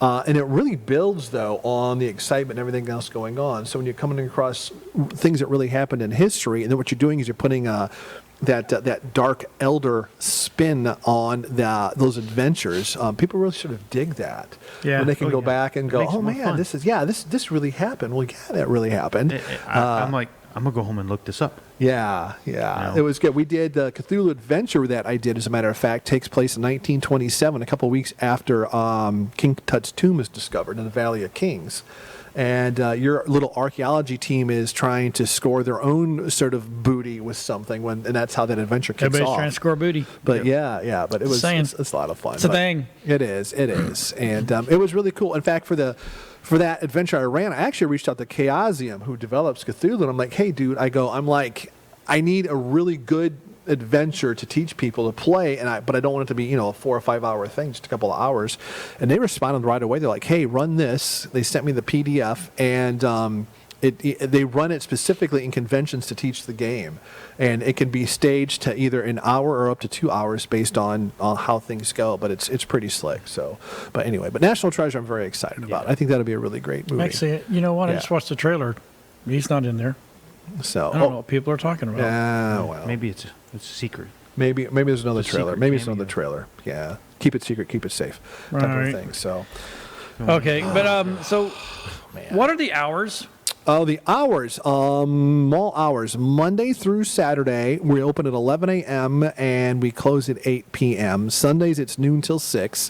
Speaker 2: And it really builds, though, on the excitement and everything else going on. So when you're coming across things that really happened in history, and then what you're doing is you're putting that dark elder spin on those adventures, people really sort of dig that.
Speaker 1: Yeah.
Speaker 2: When they can
Speaker 3: Oh,
Speaker 2: go
Speaker 3: yeah.
Speaker 2: back and
Speaker 3: It
Speaker 2: go,
Speaker 3: makes
Speaker 2: oh
Speaker 3: it more
Speaker 2: man,
Speaker 3: fun.
Speaker 2: this really happened. Well, yeah, that really happened.
Speaker 3: I'm like, I'm going to go home and look this up.
Speaker 2: Yeah.
Speaker 3: No.
Speaker 2: It was good. We did the Cthulhu Adventure that I did, as a matter of fact, takes place in 1927, a couple of weeks after King Tut's tomb is discovered in the Valley of Kings. And your little archaeology team is trying to score their own sort of booty with something, and that's how that adventure kicks
Speaker 1: Everybody's
Speaker 2: off.
Speaker 1: trying to score booty.
Speaker 2: But yeah, but it was
Speaker 1: Saying.
Speaker 2: it's a lot of fun.
Speaker 1: It's a
Speaker 2: But
Speaker 1: thing.
Speaker 2: It is, and it was really cool. In fact, for that adventure I ran, I actually reached out to Chaosium, who develops Cthulhu, and I'm like, hey, dude, I need a really good adventure to teach people to play, but I don't want it to be a 4 or 5 hour thing, just a couple of hours. And they responded right away. They're like, hey, run this. They sent me the PDF, and they run it specifically in conventions to teach the game, and it can be staged to either an hour or up to 2 hours based on how things go. But it's pretty slick. So, but anyway, National Treasure, I'm very excited about. I think that'll be a really great movie.
Speaker 1: Actually, you know what? I
Speaker 2: Yeah.
Speaker 1: just watched the trailer. He's not in there.
Speaker 2: So,
Speaker 1: I don't know what people are talking about.
Speaker 2: well,
Speaker 3: Maybe it's a secret.
Speaker 2: maybe there's another
Speaker 3: It's a
Speaker 2: trailer.
Speaker 3: secret
Speaker 2: Maybe it's
Speaker 3: cameo.
Speaker 2: another trailer. Yeah, keep it secret, keep it safe, type
Speaker 1: Right.
Speaker 2: of thing. So,
Speaker 1: Okay, but so
Speaker 2: man.
Speaker 1: what are the hours?
Speaker 2: Oh, the hours, mall hours, Monday through Saturday, we open at 11 a.m. and we close at 8 p.m. Sundays, it's noon till 6.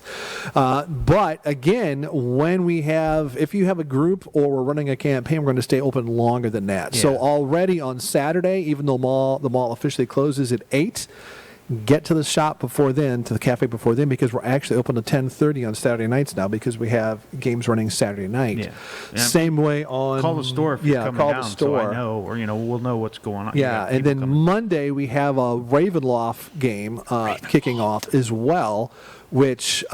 Speaker 2: But again, if you have a group or we're running a campaign, we're going to stay open longer than that. So
Speaker 3: Yeah.
Speaker 2: already on Saturday, even though the mall officially closes at 8, get to the shop before then, to the cafe before then, because we're actually open to 10:30 on Saturday nights now, because we have games running Saturday night.
Speaker 3: Yeah. Yeah.
Speaker 2: Same way on...
Speaker 3: Call the store if you're coming
Speaker 2: call
Speaker 3: down,
Speaker 2: the store.
Speaker 3: so I know, or we'll know what's going on. You
Speaker 2: Yeah,
Speaker 3: got
Speaker 2: and
Speaker 3: people
Speaker 2: then
Speaker 3: coming.
Speaker 2: Monday we have a Ravenloft game kicking off as well, which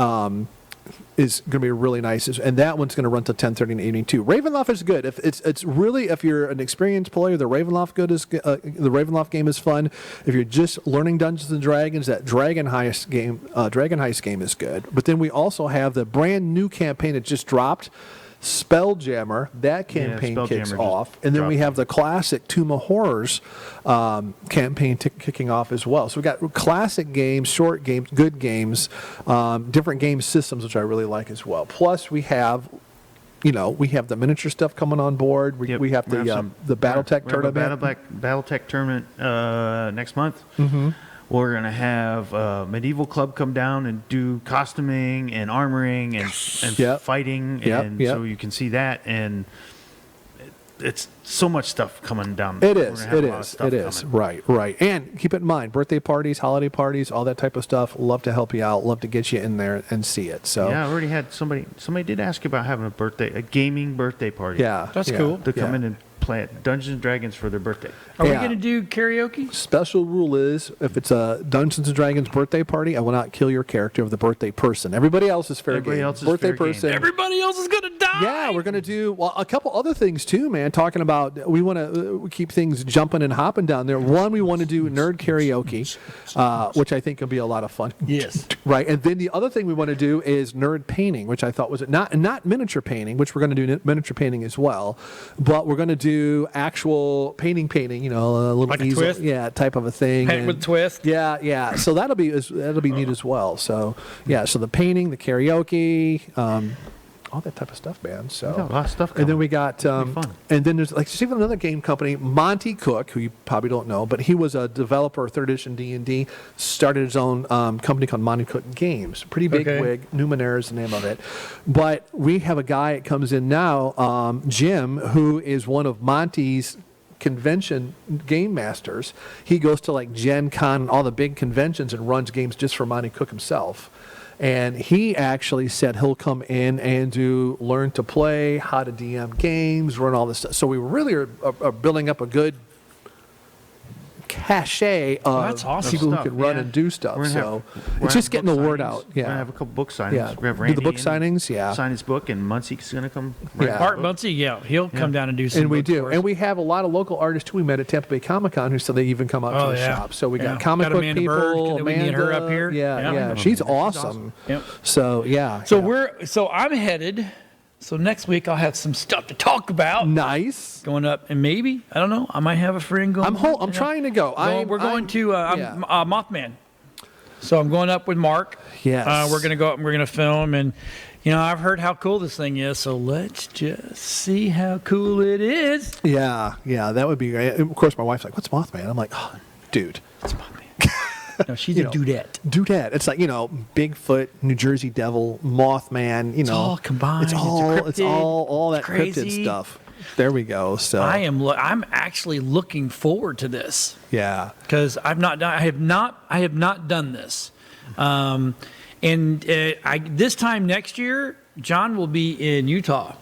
Speaker 2: is going to be really nice, and that one's going to run till 10:30 in the evening too. Ravenloft is good. If you're an experienced player, the Ravenloft game is fun. If you're just learning Dungeons and Dragons, that Dragon Heist game is good. But then we also have the brand new campaign that just dropped, Spelljammer. That campaign kicks off, and then we have the classic Tomb of Horrors campaign kicking off as well. So we got classic games, short games, good games, different game systems, which I really like as well. Plus we have, we have the miniature stuff coming on board. We have the BattleTech tournament.
Speaker 3: BattleTech tournament next month.
Speaker 2: Mm-hmm.
Speaker 3: We're going to have Medieval Club come down and do costuming and armoring and fighting. So you can see that. And it's so much stuff coming down.
Speaker 2: It is. Right. And keep it in mind, birthday parties, holiday parties, all that type of stuff. Love to help you out. Love to get you in there and see it. So
Speaker 3: yeah, I already had somebody did ask about having a gaming birthday party.
Speaker 2: Yeah.
Speaker 1: That's cool.
Speaker 3: To come in and play Dungeons and Dragons for their birthday.
Speaker 1: Are we going to do karaoke?
Speaker 2: Special rule is, if it's a Dungeons and Dragons birthday party, I will not kill your character of the birthday person. Everybody else is fair game. Birthday person.
Speaker 1: Everybody else is going to die.
Speaker 2: Yeah, we're going to do a couple other things too, man. Talking about, we want to keep things jumping and hopping down there. One, we want to do nerd karaoke, which I think will be a lot of fun.
Speaker 1: Yes.
Speaker 2: Right. And then the other thing we want to do is nerd painting, which I thought was not miniature painting, which we're going to do miniature painting as well, but we're going to do actual painting, a little
Speaker 1: like
Speaker 2: easel,
Speaker 1: a twist?
Speaker 2: Type of a thing.
Speaker 1: Paint with twist.
Speaker 2: Yeah. So that'll be neat as well. So so the painting, the karaoke, all that type of stuff, man. So
Speaker 3: we got a lot of stuff coming.
Speaker 2: And then we got and then there's even another game company, Monty Cook, who you probably don't know, but he was a developer, 3rd edition D&D, started his own company called Monty Cook Games. Pretty big wig. Numenera is the name of it. But we have a guy that comes in now, Jim, who is one of Monty's convention game masters. He goes to like Gen Con and all the big conventions and runs games just for Monty Cook himself. And he actually said he'll come in and learn to play, how to DM games, run all this stuff. So we really are building up a good cachet of
Speaker 1: that's awesome.
Speaker 2: people
Speaker 3: stuff,
Speaker 2: who can run and do stuff. So it's just getting the word out.
Speaker 3: We're going to have a couple book signings.
Speaker 2: Yeah.
Speaker 3: We have
Speaker 2: Do
Speaker 3: Randy
Speaker 2: the book signings,
Speaker 3: sign his book, and Muncie's going to come.
Speaker 1: Art Muncie, he'll come down and do some.
Speaker 2: And we
Speaker 1: books
Speaker 2: do.
Speaker 1: for us.
Speaker 2: And we have a lot of local artists, too. We met at Tampa Bay Comic-Con who said they even come out to the shop. So we got comic book
Speaker 1: Amanda
Speaker 2: people.
Speaker 1: Berg. We get her up here.
Speaker 2: Yeah. She's awesome.
Speaker 1: Yep.
Speaker 2: So, yeah.
Speaker 1: So I'm headed. So next week I'll have some stuff to talk about.
Speaker 2: Nice.
Speaker 1: Going up, and maybe, I don't know, I might have a friend going.
Speaker 2: I'm trying to go.
Speaker 1: We're going to Mothman. So I'm going up with Mark.
Speaker 2: Yes.
Speaker 1: We're going to go up and we're going to film, and I've heard how cool this thing is, so let's just see how cool it is.
Speaker 2: Yeah, that would be great. Of course, my wife's like, "What's Mothman?" I'm like, "Oh, dude,
Speaker 1: it's Mothman." No, she's a dudette.
Speaker 2: Dudette. It's like, Bigfoot, New Jersey Devil, Mothman,
Speaker 1: It's all combined.
Speaker 2: It's all that cryptid stuff. There we go. So
Speaker 1: I'm actually looking forward to this.
Speaker 2: Yeah.
Speaker 1: Because I have not done this. This time next year, John will be in Utah.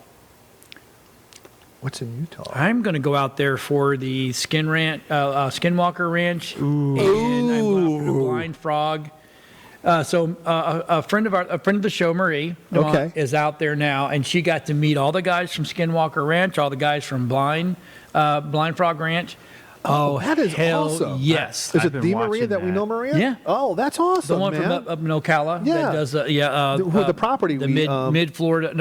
Speaker 2: What's in Utah?
Speaker 1: I'm going to go out there for the Skinwalker Ranch, and I'm going for the Blind Frog. So a friend of the show, Marie, is out there now, and she got to meet all the guys from Skinwalker Ranch, all the guys from Blind Frog Ranch.
Speaker 2: Oh, that is awesome.
Speaker 1: Yes.
Speaker 2: Is it the Maria that we know, Maria?
Speaker 1: Yeah.
Speaker 2: Oh, that's awesome,
Speaker 1: the one from up in Ocala.
Speaker 2: Yeah.
Speaker 1: That does,
Speaker 2: the property.
Speaker 1: The Mid-Florida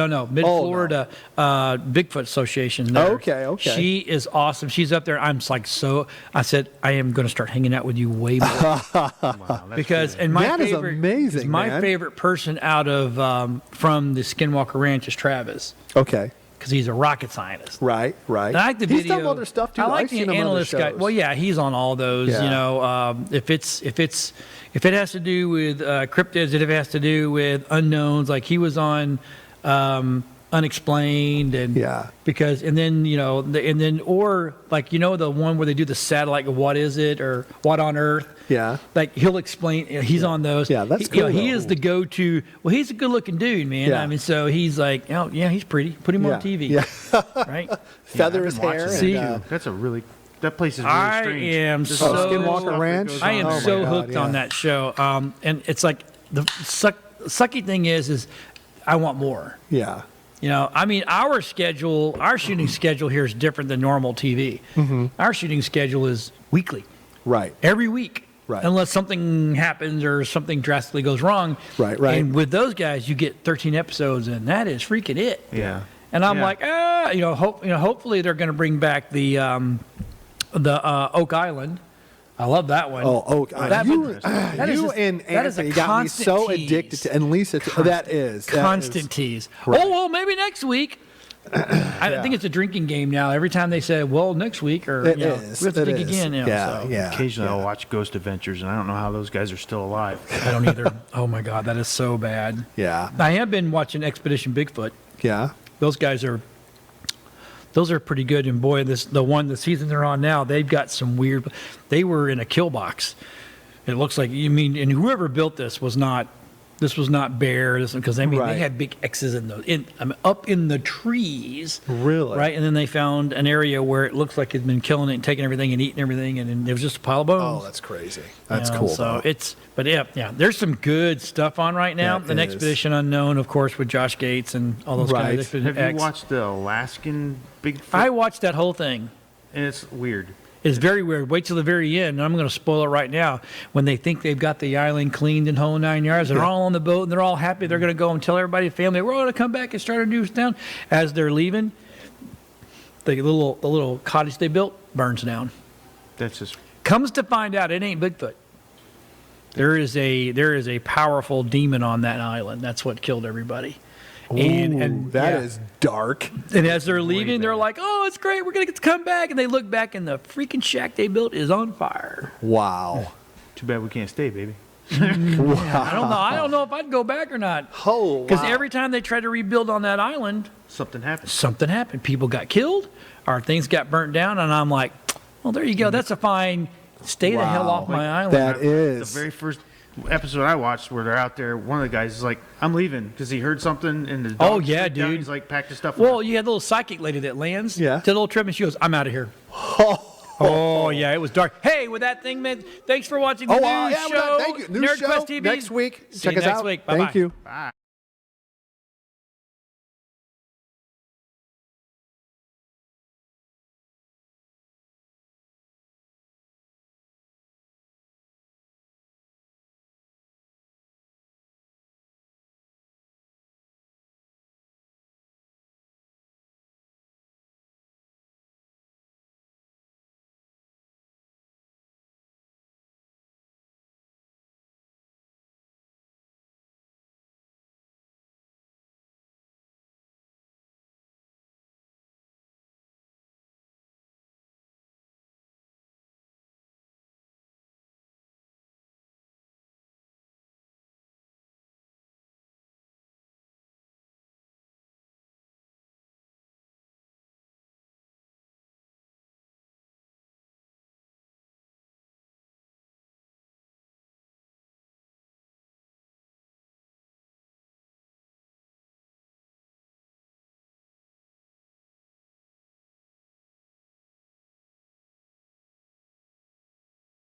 Speaker 1: Bigfoot Association. There.
Speaker 2: Okay.
Speaker 1: She is awesome. She's up there. I said, I am going to start hanging out with you way more. Because, and
Speaker 2: that is amazing,
Speaker 1: my favorite person out of, from the Skinwalker Ranch is Travis.
Speaker 2: Okay.
Speaker 1: Because he's a rocket scientist.
Speaker 2: Right.
Speaker 1: I like the video.
Speaker 2: He's done other stuff too.
Speaker 1: I like the analyst guy. Well, yeah, he's on all those.
Speaker 2: Yeah.
Speaker 1: If it has to do with cryptids, if it has to do with unknowns, like he was on Unexplained, and because the one where they do the satellite, what is it or what on Earth?
Speaker 2: Yeah.
Speaker 1: Like he'll explain. He's on those.
Speaker 2: Yeah, that's cool.
Speaker 1: He is the go-to. Well, he's a good-looking dude, man.
Speaker 2: Yeah.
Speaker 1: I mean, so he's like, oh yeah, he's pretty. Put him on TV.
Speaker 2: Yeah.
Speaker 1: Right.
Speaker 2: Feather his hair.
Speaker 1: See?
Speaker 3: That's that place is really strange.
Speaker 1: I am so
Speaker 2: Skinwalker Ranch.
Speaker 1: I am so hooked on that show. And it's like the sucky thing is I want more.
Speaker 2: Yeah.
Speaker 1: You know, I mean, our shooting schedule here is different than normal TV. Our shooting schedule is weekly,
Speaker 2: Right.
Speaker 1: every week,
Speaker 2: Right.
Speaker 1: unless something happens or something drastically goes wrong.
Speaker 2: Right, right.
Speaker 1: And with those guys, you get 13 episodes, and that is freaking it.
Speaker 3: Yeah.
Speaker 1: And I'm
Speaker 3: Yeah.
Speaker 1: like, hopefully they're going to bring back the Oak Island. I love that one.
Speaker 2: Oh, oh,
Speaker 1: That
Speaker 2: you,
Speaker 1: one- that is
Speaker 2: you
Speaker 1: just-
Speaker 2: and
Speaker 1: that is a
Speaker 2: Anthony got me
Speaker 1: constant
Speaker 2: so
Speaker 1: tease.
Speaker 2: addicted to, and Lisa, that is
Speaker 1: Constant tease.
Speaker 2: Right.
Speaker 1: Oh, well, maybe next week. I think it's a drinking game now. Every time they say, well, next week, or
Speaker 2: It
Speaker 1: you know,
Speaker 2: is.
Speaker 1: we have to
Speaker 2: It
Speaker 1: think
Speaker 2: is.
Speaker 1: again. You know,
Speaker 2: Yeah,
Speaker 1: so.
Speaker 2: yeah.
Speaker 3: Occasionally I'll watch Ghost Adventures, and I don't know how those guys are still alive.
Speaker 1: I don't either. Oh my God, that is so bad.
Speaker 2: Yeah.
Speaker 1: I have been watching Expedition Bigfoot.
Speaker 2: Yeah.
Speaker 1: Those guys are pretty good. And boy, the season they're on now, they've got some weird. They were in a kill box. It looks like and whoever built this was not. This was not bear, because
Speaker 2: Right.
Speaker 1: they had big X's up in the trees.
Speaker 2: Really?
Speaker 1: Right, and then they found an area where it looks like it's been killing it and taking everything and eating everything, and then there was just a pile of bones.
Speaker 2: Oh, that's crazy.
Speaker 1: You
Speaker 2: That's
Speaker 1: know,
Speaker 2: cool.
Speaker 1: So
Speaker 2: though.
Speaker 1: yeah, there's some good stuff on right now.
Speaker 2: That
Speaker 1: The
Speaker 2: is.
Speaker 1: Expedition Unknown, of course, with Josh Gates and all those
Speaker 2: Right.
Speaker 1: guys. Expedition
Speaker 3: Have you
Speaker 1: X.
Speaker 3: watched the Alaskan Bigfoot?
Speaker 1: I watched that whole thing.
Speaker 3: And it's weird.
Speaker 1: It's very weird. Wait till the very end. And I'm going to spoil it right now. When they think they've got the island cleaned and whole 9 yards, they're all on the boat and they're all happy. They're going to go and tell everybody, family, we're all going to come back and start a new town. As they're leaving, the little cottage they built burns down.
Speaker 3: That's just
Speaker 1: Comes to find out, it ain't Bigfoot. There is a powerful demon on that island. That's what killed everybody.
Speaker 2: Ooh, that
Speaker 1: yeah.
Speaker 2: is dark.
Speaker 1: And as they're leaving, they're like, "Oh, it's great. We're gonna get to come back." And they look back, and the freaking shack they built is on fire.
Speaker 2: Wow.
Speaker 3: too bad we can't stay, baby.
Speaker 1: I don't know if I'd go back or not.
Speaker 2: Oh,
Speaker 1: Because
Speaker 2: wow.
Speaker 1: every time they tried to rebuild on that island,
Speaker 3: Something happened.
Speaker 1: something happened. People got killed, or things got burnt down. And I'm like, "Well, there you go. That's a fine. Stay the hell
Speaker 2: Wow.
Speaker 1: off my island."
Speaker 2: That is.
Speaker 3: The very first episode I watched where they're out there, one of the guys is like, I'm leaving because he heard something in the dog.
Speaker 1: Oh, yeah,
Speaker 3: down.
Speaker 1: dude.
Speaker 3: He's like, packed his stuff.
Speaker 1: Well, you had the little psychic lady that lands
Speaker 2: Yeah.
Speaker 1: to the little trip, and she goes, "I'm out of here." Oh, yeah, it was dark. Hey, with that thing, man, thanks for watching the
Speaker 2: Oh,
Speaker 1: news
Speaker 2: yeah,
Speaker 1: show.
Speaker 2: thank you. New
Speaker 1: NerdQuest
Speaker 2: show
Speaker 1: TV.
Speaker 2: next week.
Speaker 1: See
Speaker 2: Check
Speaker 1: you
Speaker 2: us
Speaker 1: next
Speaker 2: out.
Speaker 1: week. Bye-bye.
Speaker 2: Thank you.
Speaker 3: Bye.